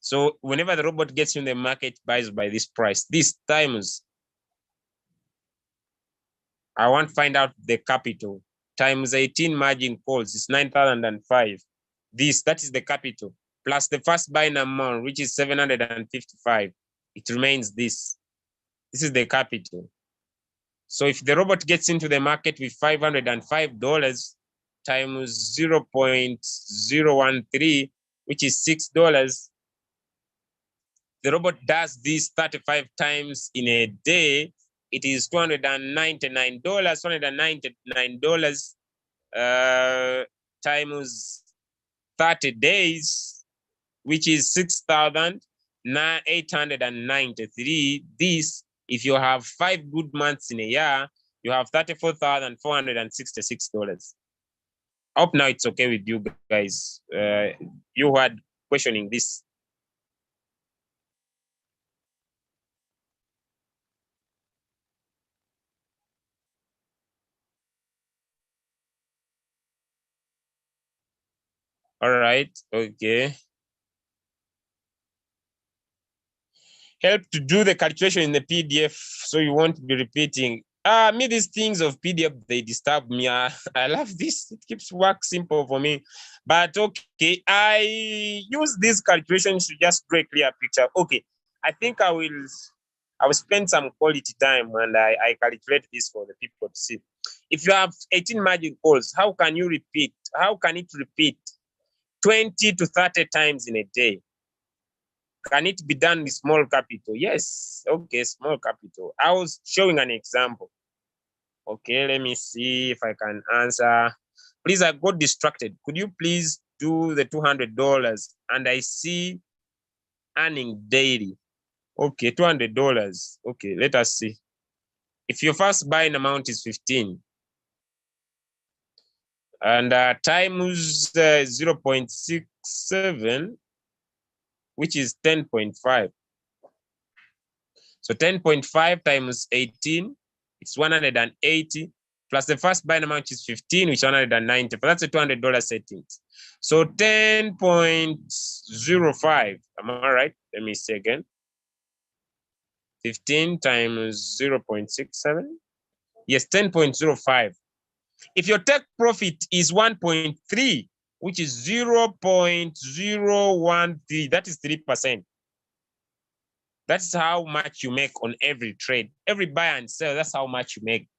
So whenever the robot gets in the market, buys by this price. This times, I want to find out the capital, times 18 margin calls is 9,005. That is the capital, plus the first buying amount, which is 755. It remains this. This is the capital. So if the robot gets into the market with $505 times 0.013, which is $6, the robot does this 35 times in a day, it is $299. $299 times 30 days, which is 6,893. This, if you have 5 good months in a year, you have $34,466. I hope now it's okay with you guys. You had questioning this. All right, okay. Help to do the calculation in the PDF so you won't be repeating. Me, these things of PDF, they disturb me. I love this. It keeps work simple for me. But okay, I use these calculations to just draw a clear picture. Okay, I think I will spend some quality time and I calculate this for the people to see. If you have 18 margin calls, how can you repeat? How can it repeat 20 to 30 times in a day? Can it be done with small capital? Yes. Okay, small capital. I was showing an example. Okay, let me see if I can answer. Please, I got distracted. Could you please do the $200? And I see earning daily. Okay, $200. Okay, let us see. If your first buying amount is 15, and times 0.67, which is 10.5. So 10.5 times 18, it's 180, plus the first buying amount is 15, which is 190. But that's a $200 settings. So 10.05, am I right? Let me see again. 15 times 0.67. Yes, 10.05. If your take profit is 1.3, which is 0.013, that is 3%. That's how much you make on every trade. Every buy and sell, that's how much you make.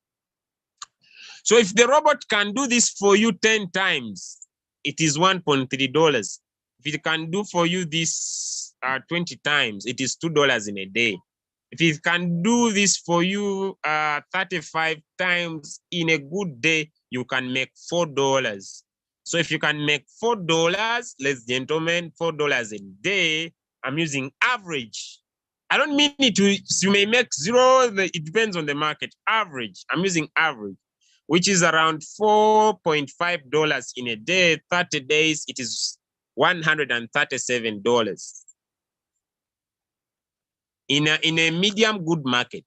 So if the robot can do this for you 10 times, it is $1.3. If it can do for you this 20 times, it is $2 in a day. If it can do this for you 35 times in a good day, you can make $4. So if you can make $4, ladies and gentlemen, $4 a day, I'm using average. I don't mean it to, you may make zero, it depends on the market. Average, I'm using average, which is around $4.5 in a day. 30 days, it is $137. In a medium good market,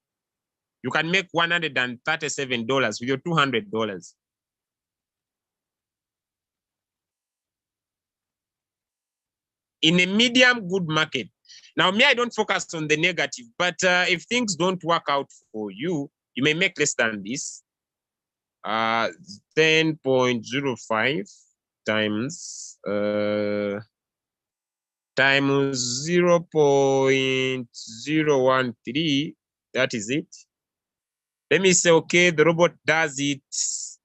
you can make $137 with your $200. In a medium good market. Now, me, I don't focus on the negative, but if things don't work out for you, you may make less than this. 10.05 times 0.013, that is it. Let me say, okay, the robot does it.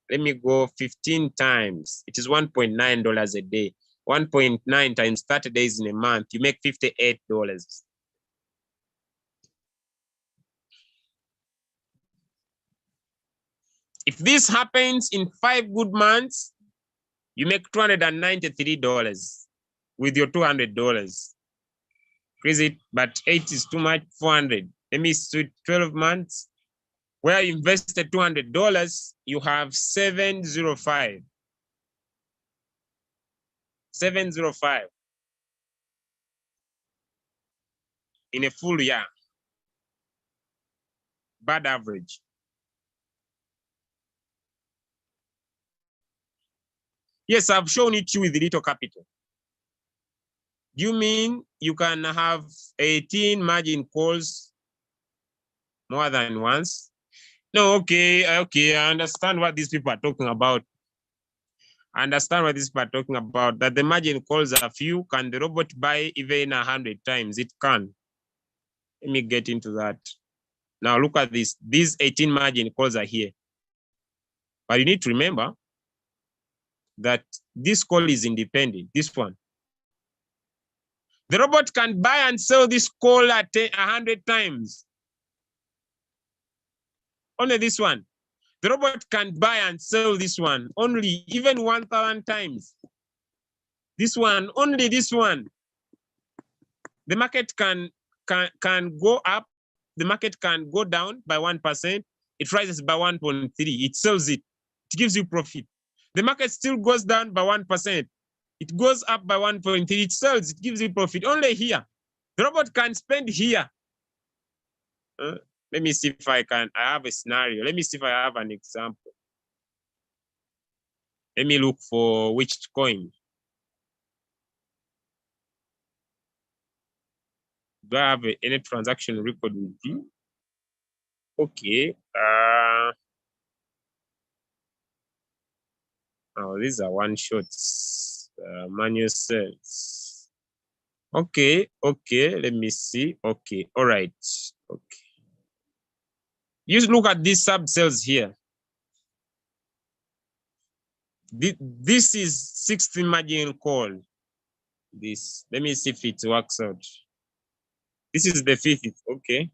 Let me go 15 times. It is $1.9 a day. 1.9 times 30 days in a month, you make $58. If this happens in 5 good months, you make $293 with your $200. Crazy, but 8 is too much, 400. Let me see 12 months. Where you invested $200, you have 705. 705 in a full year. Bad average. Yes, I've shown it to you with little capital. Do you mean you can have 18 margin calls more than once? No, okay, I understand what these people are talking about. I understand what these people are talking about, that the margin calls are few. Can the robot buy even 100 times? It can. Let me get into that. Now look at this. These 18 margin calls are here. But you need to remember that this call is independent, this one. The robot can buy and sell this call at 100 times. Only this one. The robot can buy and sell this one only even 1,000 times. This one, only this one. The market can go up. The market can go down by 1%. It rises by 1.3. It sells it. It gives you profit. The market still goes down by 1%. It goes up by 1.3. It sells. It gives you profit. Only here. The robot can spend here. Let me see if I can. I have a scenario. Let me see if I have an example. Let me look for which coin. Do I have any transaction record with you? Okay. Oh, these are one shots. Manual sales. Okay. Let me see. Okay. All right. Okay. You look at these sub cells here. This is 60 margin call. This. Let me see if it works out. This is the 5th. Okay.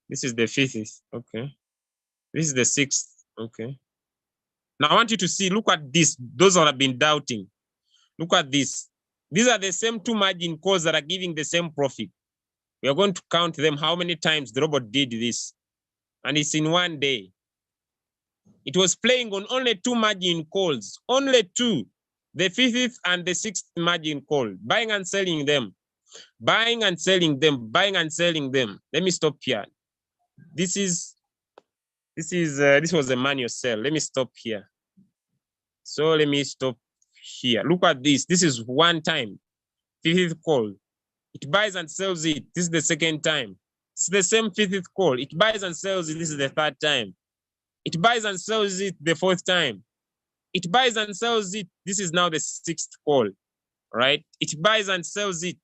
This is the 5th. Okay. This is the 6th. Okay. Now I want you to see, look at this. Those that have been doubting. Look at this. These are the same 2 margin calls that are giving the same profit. We are going to count them, how many times the robot did this. And it's in one day. It was playing on only 2 margin calls. Only 2. The 5th and the 6th margin call. Buying and selling them. Buying and selling them. Buying and selling them. Let me stop here. This was a manual sell. Let me stop here. So let me stop here. Look at this. This is one time. 5th call. It buys and sells it. This is the 2nd time. It's the same 5th call. It buys and sells it. This is the 3rd time. It buys and sells it the 4th time. It buys and sells it. This is now the 6th call, right? It buys and sells it.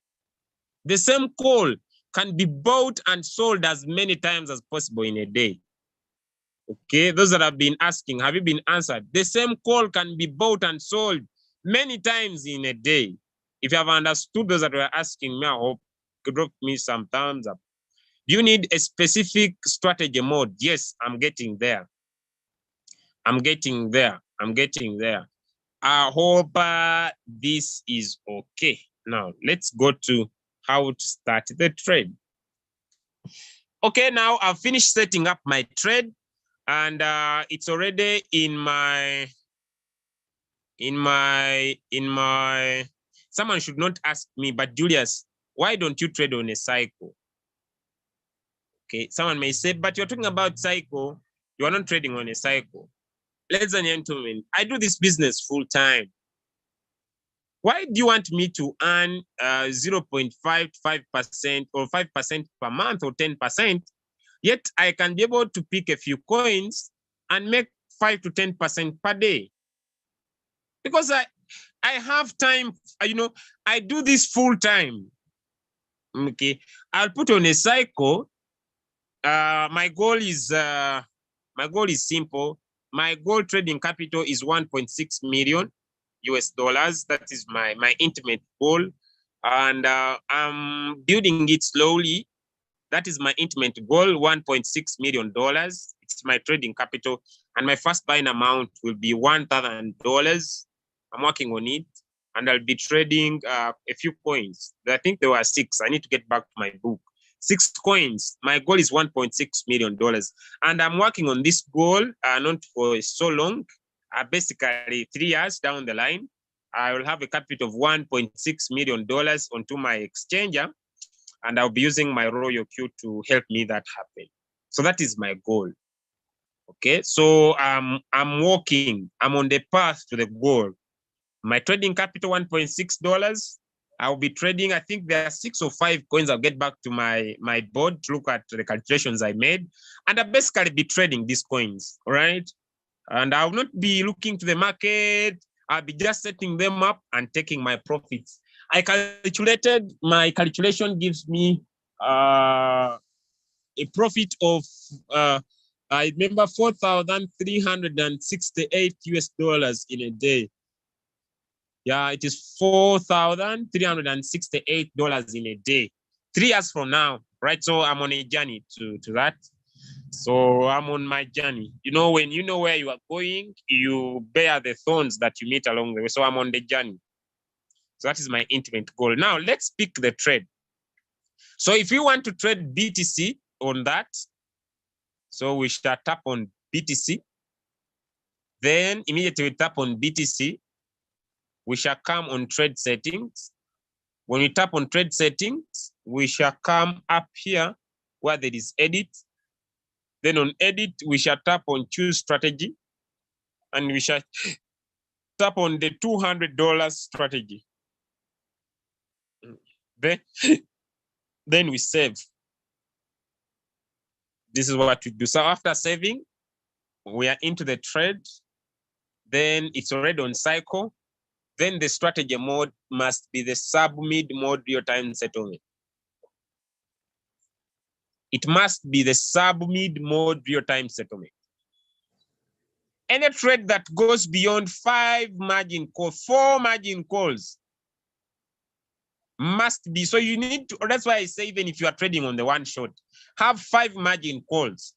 The same call can be bought and sold as many times as possible in a day. Okay, those that have been asking, have you been answered? The same call can be bought and sold many times in a day. If you have understood those that were asking me, I hope you could drop me some thumbs up. Do you need a specific strategy mode? Yes, I'm getting there. I'm getting there. I hope this is okay. Now let's go to how to start the trade. Okay, now I've finished setting up my trade, and it's already in my. Someone should not ask me, but Julius, why don't you trade on a cycle? Okay, someone may say, but you're talking about cycle, you are not trading on a cycle. Ladies and gentlemen, I do this business full time. Why do you want me to earn 0.55% or 5% per month or 10%? Yet I can be able to pick a few coins and make 5 to 10% per day. Because I have time, I do this full time. Okay, I'll put on a cycle. My goal is simple. My goal trading capital is 1.6 million US dollars. That is my intimate goal, and I'm building it slowly. That is my intimate goal, $1.6 million. It's my trading capital, and my first buying amount will be $1,000. I'm working on it, and I'll be trading a few coins. I think there were 6. I need to get back to my book. 6 coins. My goal is $1.6 million, and I'm working on this goal not for so long. Basically, 3 years down the line, I will have a capital of $1.6 million onto my exchanger, and I'll be using my Royal Q to help me that happen. So that is my goal. Okay, so I'm walking. I'm on the path to the goal. My trading capital, $1.6. I'll be trading, I think there are 6 or 5 coins. I'll get back to my board to look at the calculations I made. And I'll basically be trading these coins, all right? And I'll not be looking to the market. I'll be just setting them up and taking my profits. I calculated, my calculation gives me a profit of, I remember, $4,368 US dollars in a day. Yeah, it is $4,368 in a day. 3 years from now, right? So I'm on a journey to that. So I'm on my journey. When you know where you are going, you bear the thorns that you meet along the way. So I'm on the journey. So that is my intimate goal. Now let's pick the trade. So if you want to trade BTC on that, so we shall tap on BTC. Then immediately we tap on BTC. We shall come on trade settings. When we tap on trade settings, we shall come up here where there is edit. Then on edit, we shall tap on choose strategy, and we shall tap on the $200 strategy. Then we save. This is what we do. So after saving, we are into the trade. Then it's already on cycle. Then the strategy mode must be the sub-mid mode real-time settlement. It must be the sub-mid mode real-time settlement. Any trade that goes beyond 4 margin calls must be. So you need to, that's why I say, even if you are trading on the one shot, have 5 margin calls.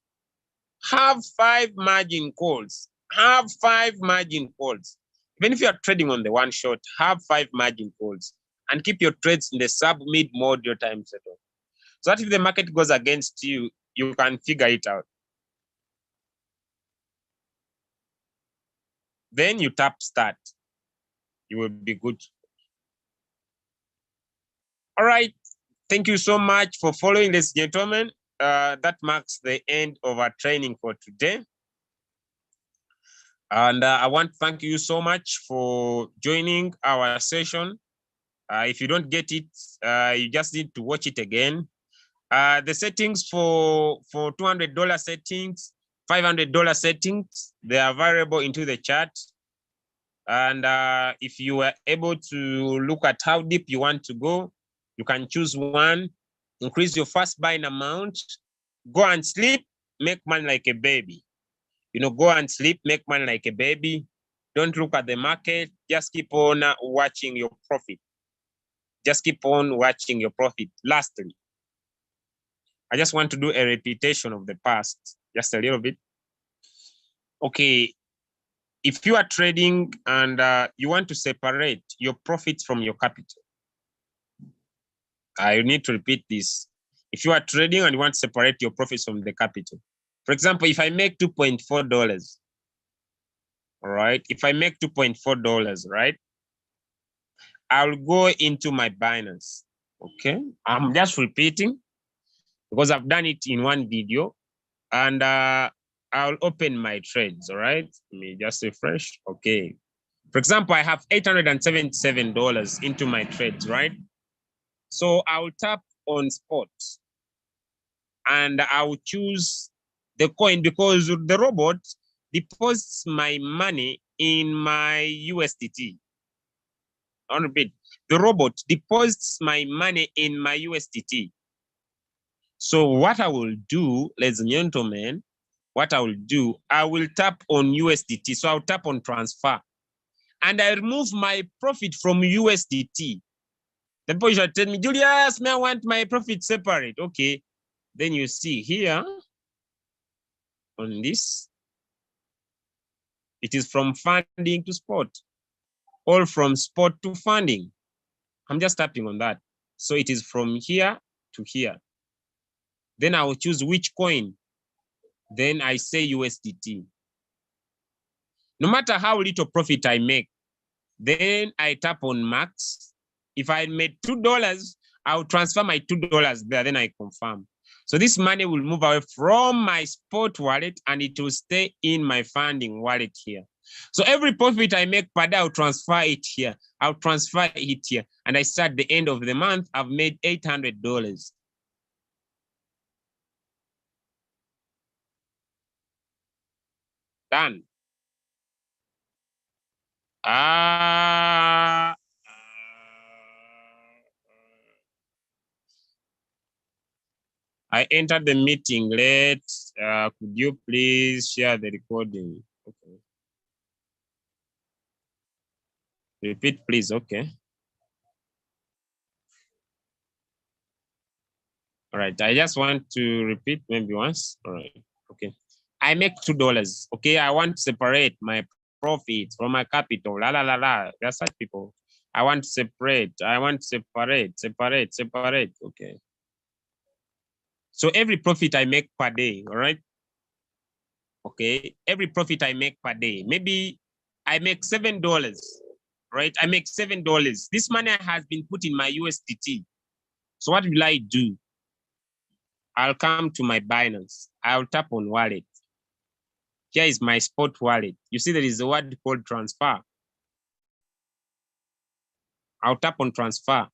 Have 5 margin calls. Have 5 margin calls. Even if you are trading on the one shot, have 5 margin calls and keep your trades in the sub-mid mode real-time settlement. So that if the market goes against you, you can figure it out. Then you tap start. You will be good. All right. Thank you so much for following, ladies and gentlemen. That marks the end of our training for today. And I want to thank you so much for joining our session. If you don't get it, you just need to watch it again. The settings for $200 settings, $500 settings, they are variable into the chart. And if you are able to look at how deep you want to go, you can choose one, increase your first buying amount, go and sleep, make money like a baby. Go and sleep, make money like a baby. Don't look at the market. Just keep on watching your profit. Just keep on watching your profit. Lastly, I just want to do a repetition of the past, just a little bit. Okay. if you are trading and you want to separate your profits from your capital, I need to repeat this. If you are trading and you want to separate your profits from the capital, for example, if I make $2.4, all right, if I make $2.4, right, I'll go into my Binance, okay? I'm just repeating because I've done it in one video, and I'll open my trades, all right? Let me just refresh, okay. For example, I have $877 into my trades, right? So I'll tap on spot and I'll choose the coin because the robot deposits my money in my USDT. I'll repeat, the robot deposits my money in my USDT. So what I will do, ladies and gentlemen, what I will do, I will tap on USDT. So I'll tap on transfer and I remove my profit from USDT. The people should tell me, Julius, may I want my profit separate? Okay. Then you see here on this, it is from funding to spot, or from spot to funding. I'm just tapping on that. So it is from here to here. Then I will choose which coin. Then I say USDT. No matter how little profit I make, then I tap on max. If I made $2, I'll transfer my $2 there, then I confirm. So this money will move away from my spot wallet and it will stay in my funding wallet here. So every profit I make per day, I'll transfer it here. I'll transfer it here. And I start the end of the month, I've made $800. Done. I entered the meeting late. Could you please share the recording? Okay. Repeat, please. Okay. All right. I just want to repeat maybe once. All right. Okay. I make $2. Okay. I want to separate my profits from my capital. La la la la. There are such people. I want to separate. I want to separate. Okay. So every profit I make per day, all right? Okay. Every profit I make per day. Maybe I make $7, right? I make $7. This money has been put in my USDT. So what will I do? I'll come to my Binance. I'll tap on wallet. Here is my spot wallet. You see there is a word called transfer. I'll tap on transfer.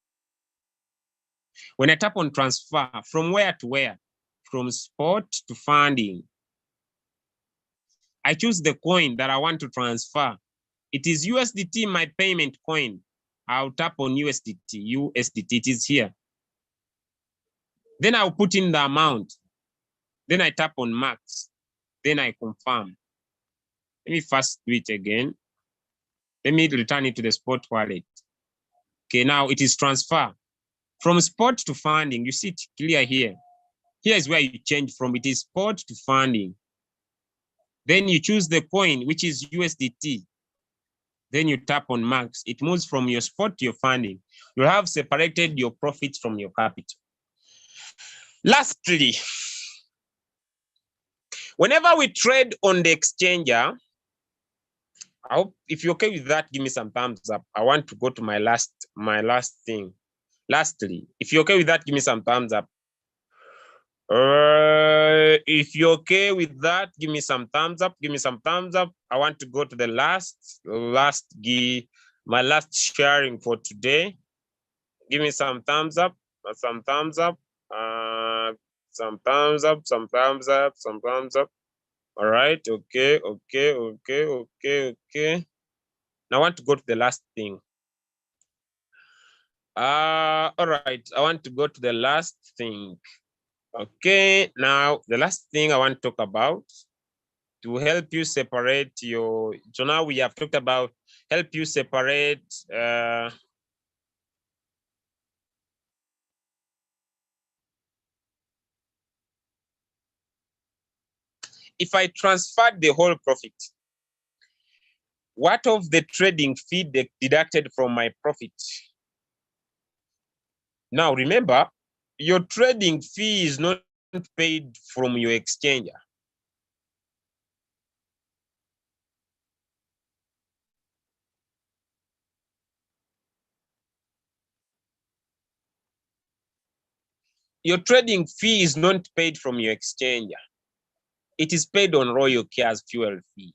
When I tap on transfer, from where to where? From spot to funding. I choose the coin that I want to transfer. It is USDT, my payment coin. I'll tap on USDT. It is here. Then I'll put in the amount. Then I tap on max. Then I confirm. Let me first do it again. Let me return it to the spot wallet. Okay, now it is transfer. From spot to funding, you see it clear here. Here is where you change from. It is spot to funding. Then you choose the coin, which is USDT. Then you tap on max. It moves from your spot to your funding. You have separated your profits from your capital. Lastly, whenever we trade on the exchanger, I hope if you're okay with that, give me some thumbs up. I want to go to my last thing. Lastly, if you're okay with that, give me some thumbs up. If you're okay with that, give me some thumbs up. Give me some thumbs up. I want to go to the my last sharing for today. Give me some thumbs up. Some thumbs up. Some thumbs up. Some thumbs up. Some thumbs up. All right. Okay. Now I want to go to the last thing. All right. I want to go to the last thing. Okay, now the last thing I want to talk about to help you separate your, so now we have talked about help you separate if I transferred the whole profit, What of the trading fee deducted from my profit? Now remember, your trading fee is not paid from your exchanger. Your trading fee is not paid from your exchanger. It is paid on Royal Care's fuel fee.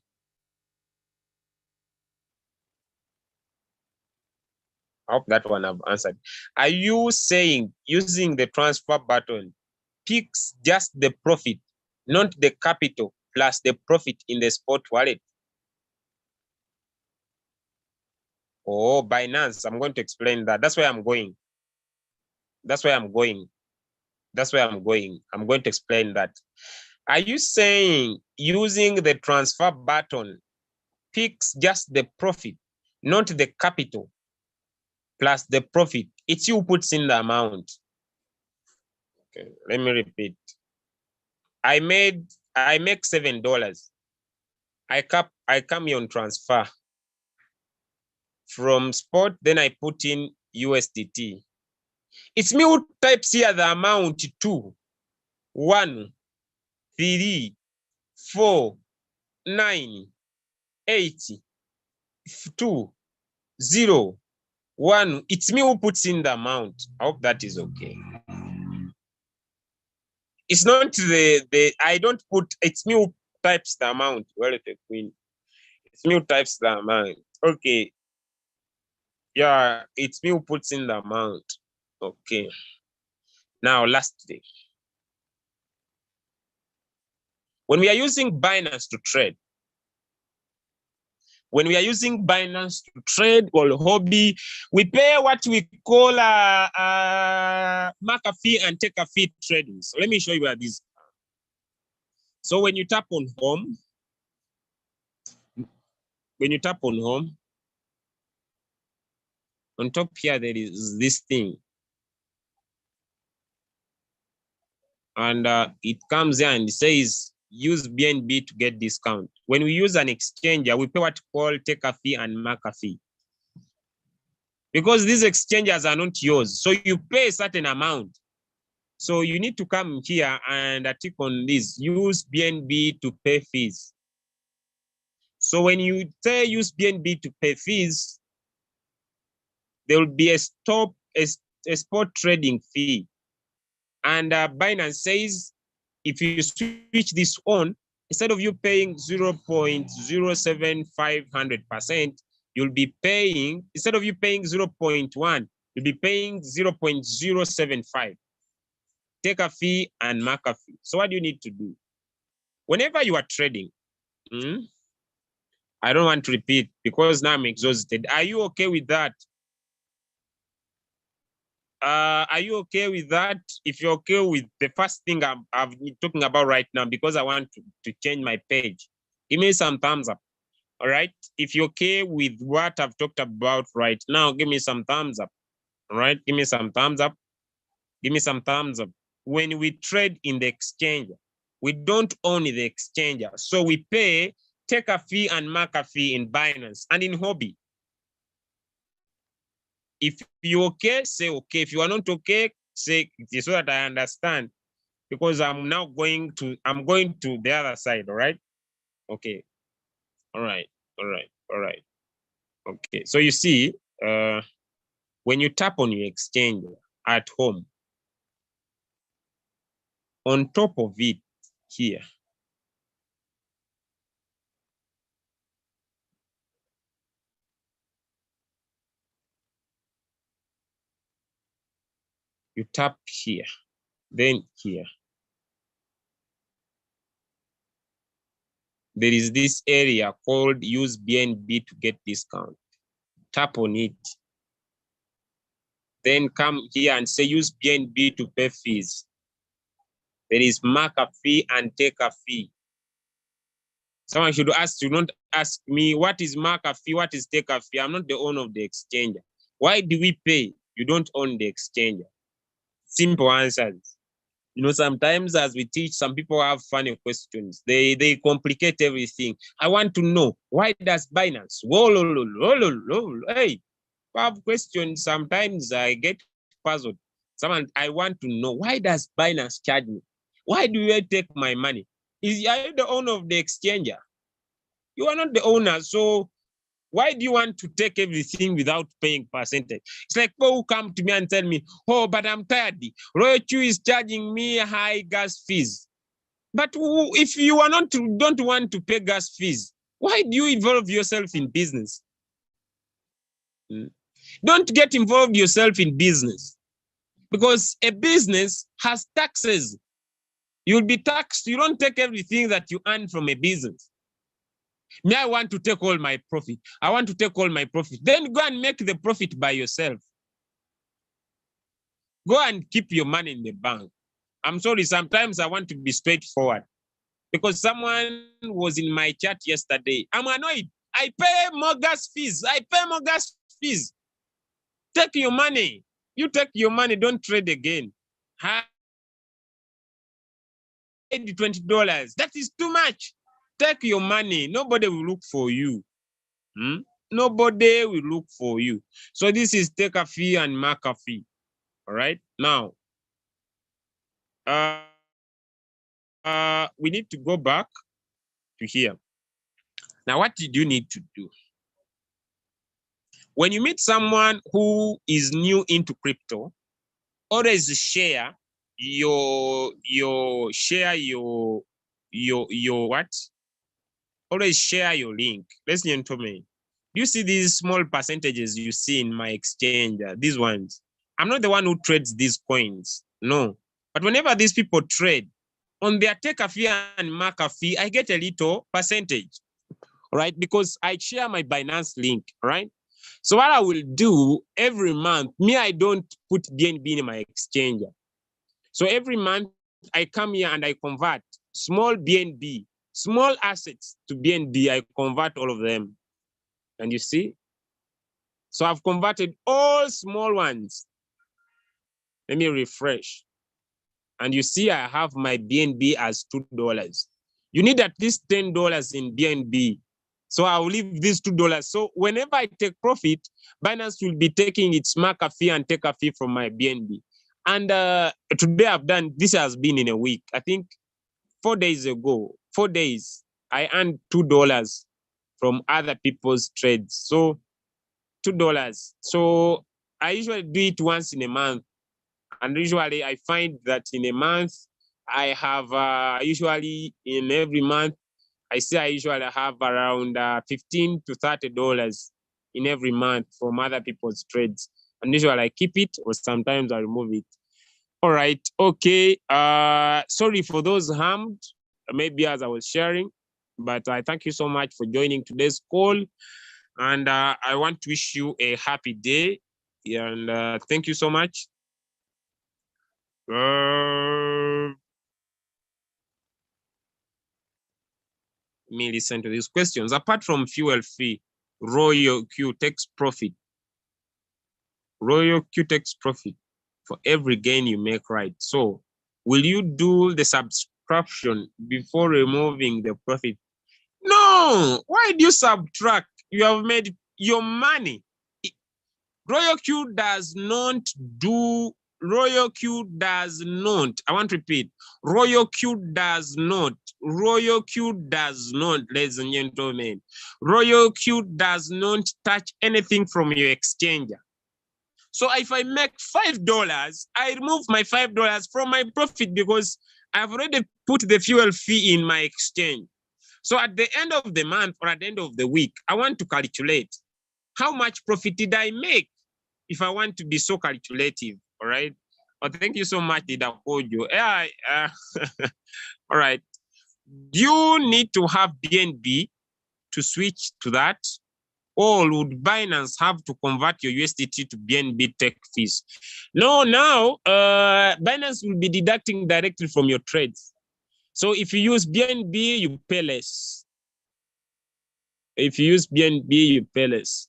I hope that one I've answered. Are you saying using the transfer button picks just the profit, not the capital plus the profit in the spot wallet? Oh, Binance, I'm going to explain that. That's where I'm going. That's where I'm going. That's where I'm going. I'm going to explain that. Are you saying using the transfer button picks just the profit, not the capital plus the profit? It's you who puts in the amount. Okay, let me repeat. I make $7. I come here on transfer from spot, then I put in USDT. It's me who types here the amount 2, 1, 3, 4, 9, 8, 2, 0, 1. It's me who puts in the amount. I hope that is okay. It's not I don't put, it's me who types the amount. Well, the queen. It's me who types the amount. Okay. Yeah, it's me who puts in the amount. Okay. Now, lastly, when we are using Binance to trade, or Hobby, we pay what we call mark a fee and take a fee trading. So let me show you where this. So when you tap on home, on top here, there is this thing. And it comes here and says, use BNB to get discount. When we use an exchanger, we pay what we call take a fee and mark a fee. Because these exchangers are not yours. So you pay a certain amount. So you need to come here and tick on this, use BNB to pay fees. So when you say use BNB to pay fees, there will be a spot trading fee. And Binance says, if you switch this on, instead of you paying 0.07500%, you'll be paying, instead of you paying 0.1, you'll be paying 0.075. Take a fee and mark a fee. So what do you need to do? Whenever you are trading, I don't want to repeat because now I'm exhausted. Are you okay with that? Are you okay with that? If you're okay with the first thing I'm talking about right now, because I want to change my page, give me some thumbs up. All right. If you're okay with what I've talked about right now, give me some thumbs up. All right. Give me some thumbs up. Give me some thumbs up. When we trade in the exchanger, we don't own the exchanger. So we pay, take a fee and mark a fee in Binance and in Hobby. If you're okay, say okay. If you are not okay, say so that I understand. Because I'm going to the other side, all right? Okay. All right. Okay. So you see, when you tap on your exchanger at home, on top of it here, you tap here, then here. There is this area called use BNB to get discount. Tap on it. Then come here and say use BNB to pay fees. There is mark a fee and take a fee. Someone should ask, you not ask me, what is mark a fee, what is take a fee? I'm not the owner of the exchanger. Why do we pay? You don't own the exchanger. Simple answers. You know, sometimes as we teach, some people have funny questions. They complicate everything. I want to know, why does Binance? Hey, I have questions. Sometimes I get puzzled. Someone, I want to know, why does Binance charge me? Why do you take my money? Are you the owner of the exchanger? You are not the owner. So why do you want to take everything without paying percentage? It's like people who come to me and tell me, oh, but I'm tired. Royal Q is charging me high gas fees. But if you are not don't want to pay gas fees, why do you involve yourself in business? Don't get involved yourself in business, because a business has taxes. You'll be taxed. You don't take everything that you earn from a business. Me, I want to take all my profit. I want to take all my profit. Then go and make the profit by yourself. Go and keep your money in the bank. I'm sorry, sometimes I want to be straightforward, because someone was in my chat yesterday. I'm annoyed. I pay more gas fees. I pay more gas fees. Take your money. You take your money. Don't trade again. $20. That is too much. Take your money. Nobody will look for you. Nobody will look for you. So this is take a fee and mark a fee. All right. Now, we need to go back to here. Now, what did you need to do? When you meet someone who is new into crypto, always share your what? Always share your link. Listen to me. Do you see these small percentages you see in my exchange? These ones. I'm not the one who trades these coins. No. But whenever these people trade, on their take a fee and mark a fee, I get a little percentage. Right? Because I share my Binance link, right? So what I will do every month, me, I don't put BNB in my exchanger. So every month I come here and I convert small BNB, small assets to BNB. I convert all of them. And you see? So I've converted all small ones. Let me refresh. And you see, I have my BNB as $2. You need at least $10 in BNB. So I will leave these $2. So whenever I take profit, Binance will be taking its marker fee and take a fee from my BNB. And today I've done, this has been in a week. I think 4 days ago, 4 days, I earned $2 from other people's trades. So $2. So I usually do it once in a month. And usually I find that in a month, I have usually in every month, I usually have around $15 to $30 in every month from other people's trades. And usually I keep it, or sometimes I remove it. All right, okay. Sorry for those harmed, maybe as I was sharing, but I thank you so much for joining today's call. And I want to wish you a happy day. And thank you so much. Let me listen to these questions. Apart from fuel fee, Royal Q takes profit. Royal Q takes profit for every gain you make, right? So will you do the subscription before removing the profit? No, why do you subtract? You have made your money. Royal Q does not do, Royal Q does not, I want to repeat, Royal Q does not, ladies and gentlemen, Royal Q does not touch anything from your exchanger. So if I make $5, I remove my $5 from my profit because I've already put the fuel fee in my exchange. So at the end of the month or at the end of the week, I want to calculate how much profit did I make if I want to be so calculative, all right? Oh, thank you so much, Didakojo. All right. Do you need to have BNB to switch to that? Or would Binance have to convert your USDT to BNB tech fees? No, now Binance will be deducting directly from your trades. So if you use BNB, you pay less. If you use BNB, you pay less.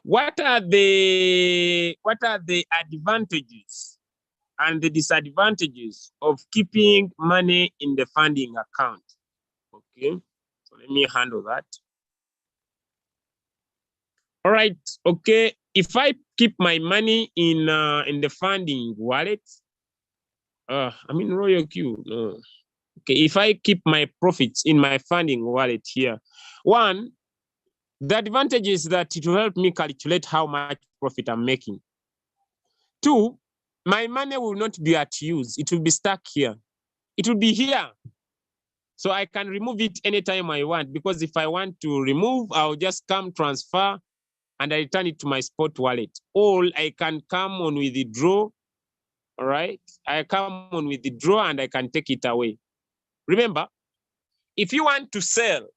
What are the advantages and the disadvantages of keeping money in the funding account. Okay, so let me handle that. All right, okay. If I keep my money in the funding wallet, I'm in Royal Q. No. Okay, if I keep my profits in my funding wallet here, one, the advantage is that it will help me calculate how much profit I'm making. Two, my money will not be at use. It will be stuck here. It will be here. So I can remove it anytime I want, because if I want to remove, I'll just come transfer and I return it to my spot wallet. Or I can come on withdraw, all right? I come on withdraw and I can take it away. Remember, if you want to sell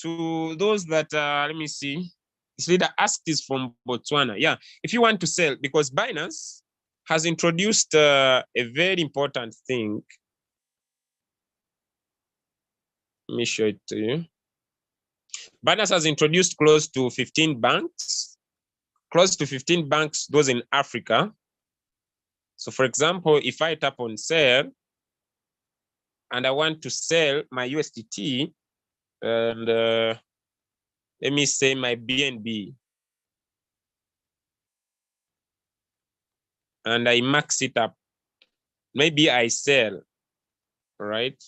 to those that, let me see, this leader asked this from Botswana. Yeah, if you want to sell, because Binance has introduced a very important thing. Let me show it to you. Binance has introduced close to 15 banks, those in Africa. So for example, if I tap on sell and I want to sell my USDT, and let me say my BNB, and I max it up, maybe I sell, right?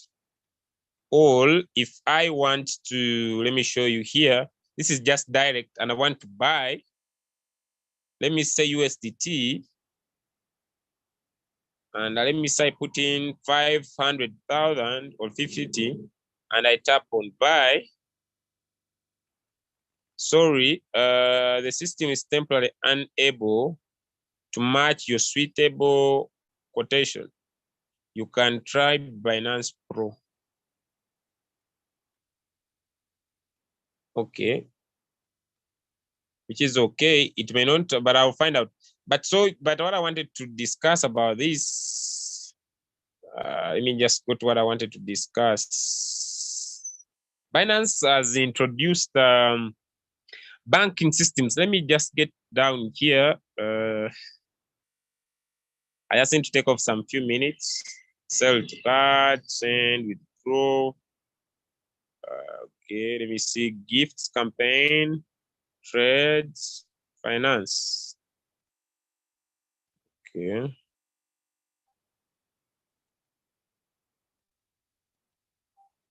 Or if I want to, let me show you here, this is just direct, and I want to buy, let me say USDT, and let me say put in 500,000 or 50, and I tap on buy. Sorry, the system is temporarily unable to match your suitable quotation. You can try Binance Pro. Okay, which is okay. It may not, but I'll find out. But what I wanted to discuss about this, let me just go to what I wanted to discuss. Binance has introduced banking systems. Let me just get down here. I just need to take off some few minutes. Sell to card, send, withdraw. Okay, let me see. Gifts, campaign, trades, finance. Okay.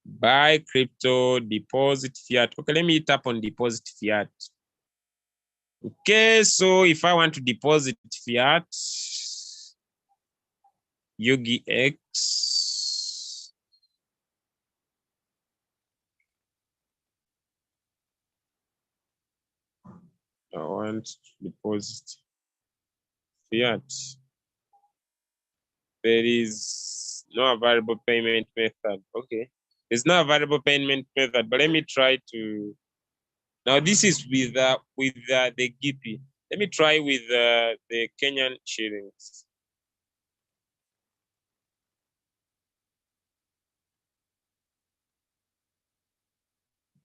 Buy crypto, deposit fiat. Okay, let me tap on deposit fiat. Okay, so if I want to deposit fiat, Yogi X. I want to deposit fiat. There is no available payment method. Okay, there's no available payment method, but let me try to. Now this is with the GP. Let me try with the Kenyan shillings.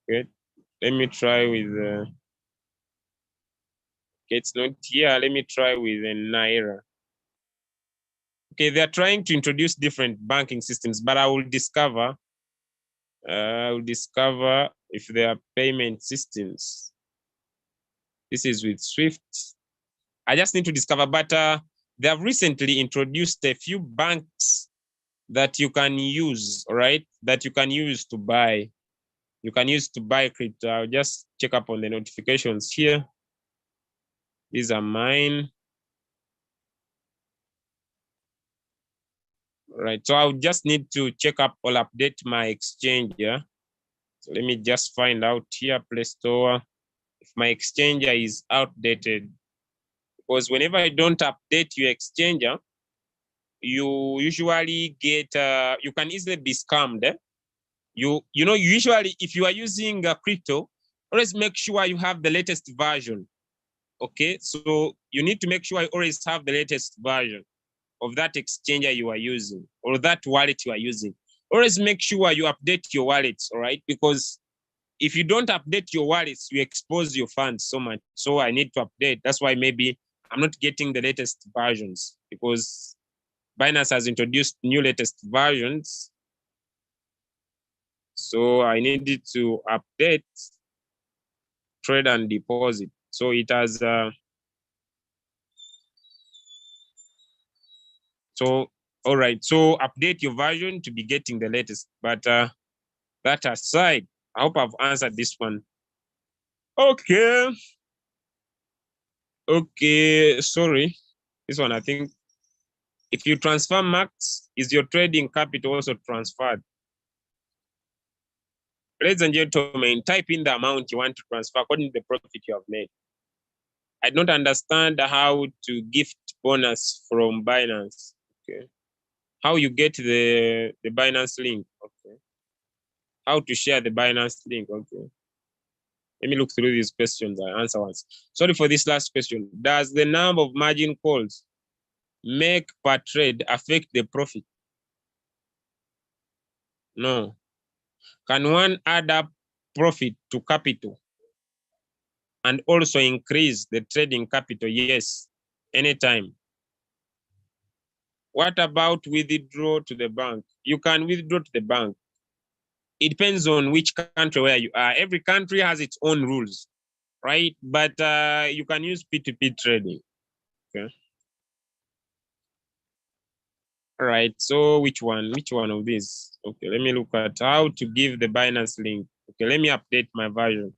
Good. Let me try with. Okay, it's not here. Let me try with a Naira. Okay, they're trying to introduce different banking systems, but I will discover. If there are payment systems. This is with Swift. I just need to discover, but they have recently introduced a few banks that you can use, right? That you can use to buy. You can use to buy crypto. I'll just check up on the notifications here. These are mine. Right, so I'll just need to check up or update my exchange here. So let me just find out here, Play Store, if my exchanger is outdated. Because whenever I don't update your exchanger, you usually get, you can easily be scammed. Usually if you are using crypto, always make sure you have the latest version. Okay, so you need to make sure you always have the latest version of that exchanger you are using or that wallet you are using. Always make sure you update your wallets, all right? Because if you don't update your wallets, you expose your funds so much. So I need to update. That's why maybe I'm not getting the latest versions, because Binance has introduced new latest versions. So I needed to update trade and deposit. So it has so all right. So update your version to be getting the latest. But that aside, I hope I've answered this one. Okay. Okay, sorry. This one, I think if you transfer max, is your trading capital also transferred? Ladies and gentlemen, type in the amount you want to transfer according to the profit you have made. I don't understand how to gift bonus from Binance. Okay. How you get the Binance link. Okay. How to share the Binance link. Okay. Let me look through these questions and answer once. Sorry for this last question. Does the number of margin calls make per trade affect the profit? No. Can one add up profit to capital and also increase the trading capital? Yes, anytime. What about withdraw to the bank? You can withdraw to the bank. It depends on which country where you are. Every country has its own rules, right? But you can use P2P trading. Okay. All right. So which one? Which one of these? Okay, let me look at how to give the Binance link. Okay, let me update my version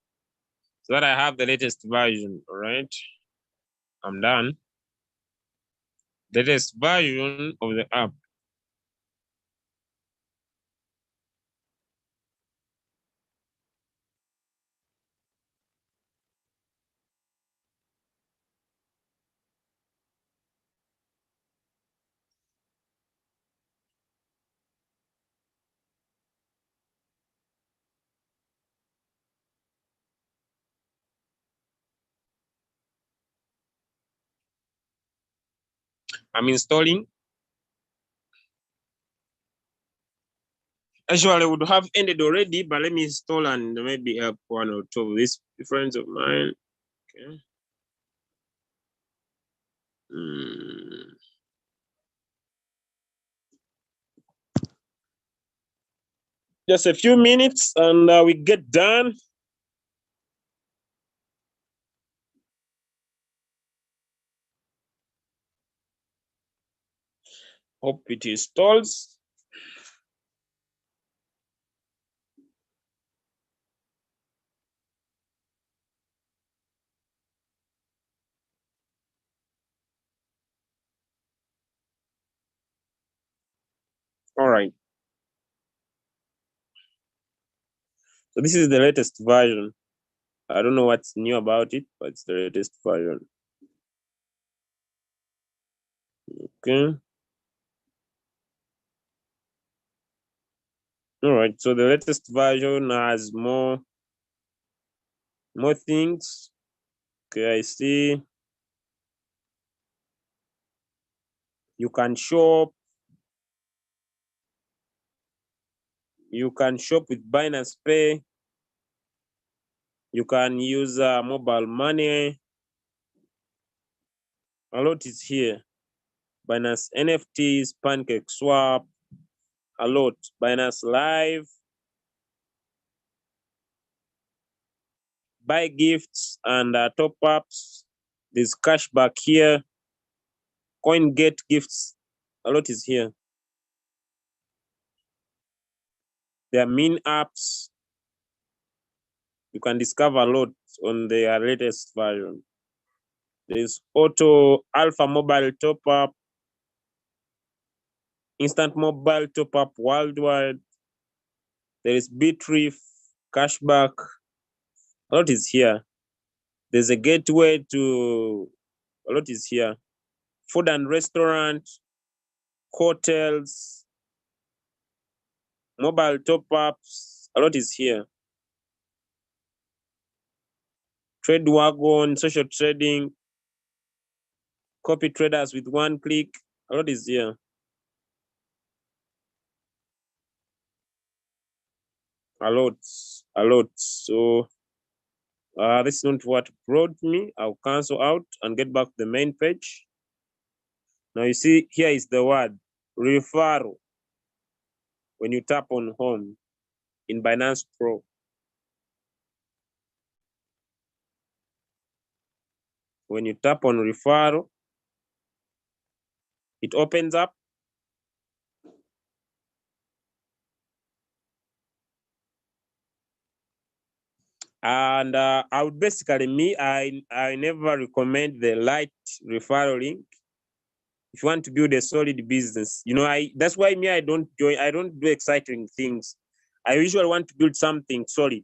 so that I have the latest version. All right. I'm done. The latest version of the app. I'm installing. Actually, I would have ended already, but let me install and maybe help one or two of these friends of mine. Okay. Just a few minutes and we get done. Hope it installs. All right. So this is the latest version. I don't know what's new about it, but it's the latest version. Okay. All right. So the latest version has more things. Okay, I see. You can shop. You can shop with Binance Pay. You can use mobile money. A lot is here. Binance NFTs, Pancake Swap, a lot. Binance Live, buy gifts and top ups. There's cashback here. Coin get gifts. A lot is here. There are min apps. You can discover a lot on their latest version. There's auto alpha mobile top up, instant mobile top up worldwide. There is Bitreef, cashback. A lot is here. There's a gateway to, a lot is here. Food and restaurant, hotels, mobile top ups. A lot is here. Trade wagon, social trading, copy traders with one click. A lot is here. A lot. So this is not what brought me. I'll cancel out and get back to the main page. Now you see here is the word referral when you tap on home in Binance Pro. When you tap on referral, it opens up. And I would basically, I never recommend the light referral link. If you want to build a solid business, that's why I don't do exciting things. I usually want to build something solid.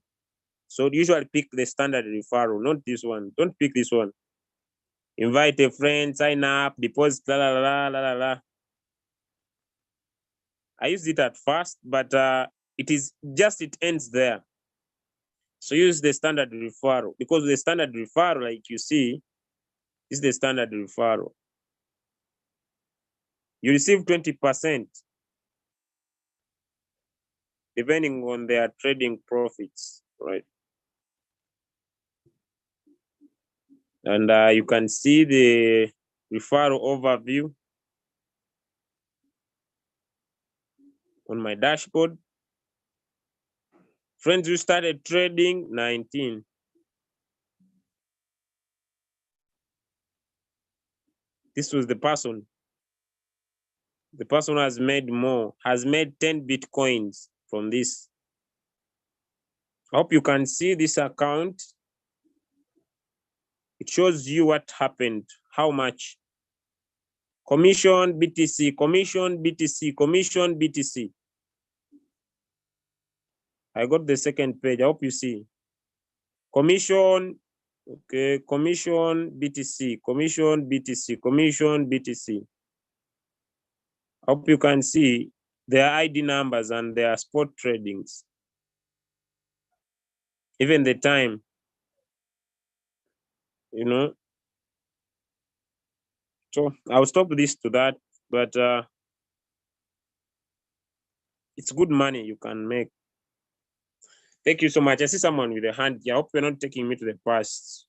So usually pick the standard referral, not this one. Don't pick this one. Invite a friend, sign up, deposit, la la la la la la. I used it at first, but it ends there. So use the standard referral, because the standard referral, like you see, is the standard referral. You receive 20% depending on their trading profits, right? And you can see the referral overview on my dashboard. Friends who started trading, 19. This was the person. The person has made more, has made 10 Bitcoins from this. I hope you can see this account. It shows you what happened, how much. Commission, BTC, commission, BTC, commission, BTC. I got the second page. I hope you see. Commission, okay, commission, BTC, commission, BTC, commission, BTC. I hope you can see their ID numbers and their spot tradings. Even the time, So I'll stop this to that, but it's good money you can make. Thank you so much. I see someone with a hand. I hope you're not taking me to the past.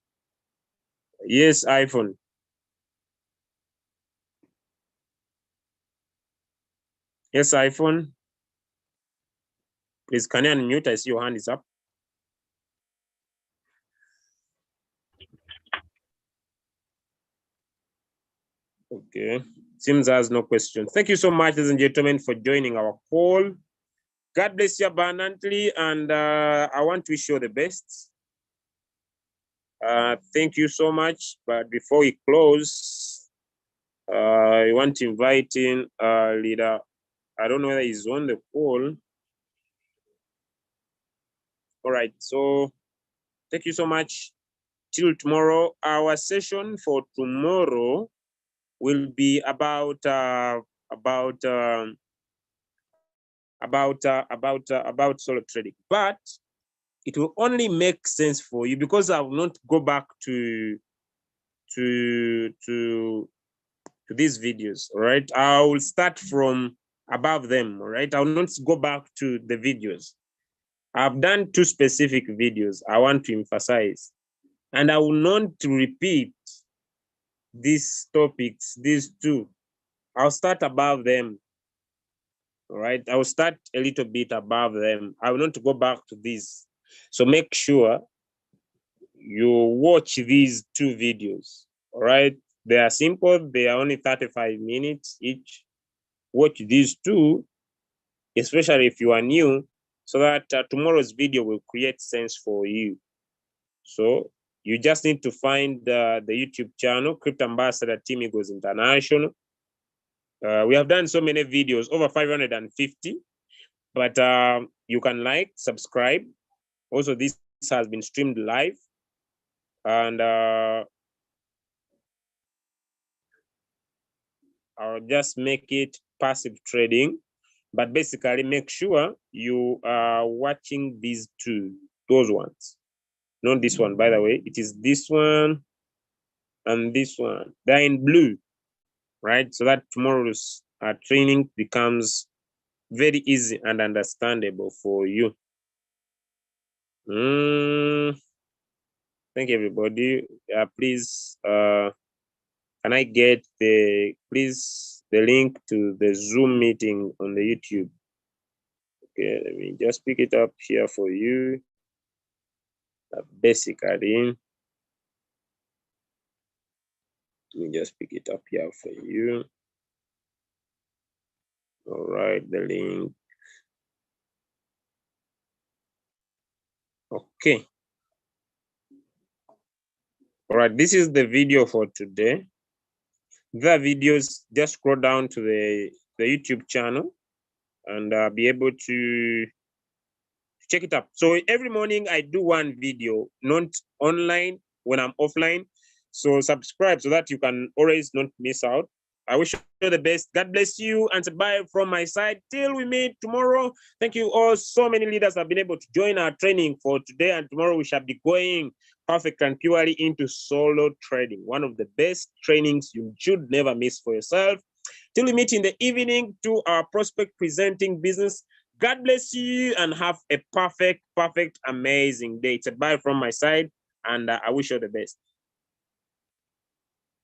Yes, iPhone. Yes, iPhone. Please, can you unmute? I see your hand is up. Okay. Seems there's no question. Thank you so much, ladies and gentlemen, for joining our call. God bless you abundantly, and I want to wish you the best. Thank you so much. But before we close, I want to invite in leader. I don't know whether he's on the call. All right. So thank you so much. Till tomorrow. Our session for tomorrow will be about solo trading, but it will only make sense for you because I will not go back to these videos. All right, I will start from above them. All right, I will not go back to the videos. I've done 2 specific videos I want to emphasize, and I will not repeat these topics, these 2. I'll start above them. All right, I will start a little bit above them. I will not go back to these. So make sure you watch these 2 videos. All right, they are simple. They are only 35 minutes each. Watch these 2, especially if you are new, so that tomorrow's video will create sense for you. So you just need to find the YouTube channel, Crypto Ambassador Team Eagles International. We have done so many videos, over 550, but you can like, subscribe. Also, this has been streamed live, and I'll just make it passive trading, but basically make sure you are watching these 2, those ones. Not this one, by the way. It is this one and this one. They're in blue, right? So that tomorrow's training becomes very easy and understandable for you. Thank you, everybody. Please, can I get the the link to the Zoom meeting on the YouTube. Okay, let me just pick it up here for you. Basically, let me just pick it up here for you. All right, the link. Okay. All right, this is the video for today. The videos, just scroll down to the YouTube channel and be able to check it up. So every morning I do one video, not online when I'm offline. So subscribe so that you can always not miss out. I wish you the best. God bless you and bye from my side. Till we meet tomorrow. Thank you all. So many leaders have been able to join our training for today, and tomorrow we shall be going perfect and purely into solo trading. One of the best trainings you should never miss for yourself. Till we meet in the evening to our prospect presenting business. God bless you and have a perfect, amazing day. It's a bye from my side, and I wish you the best.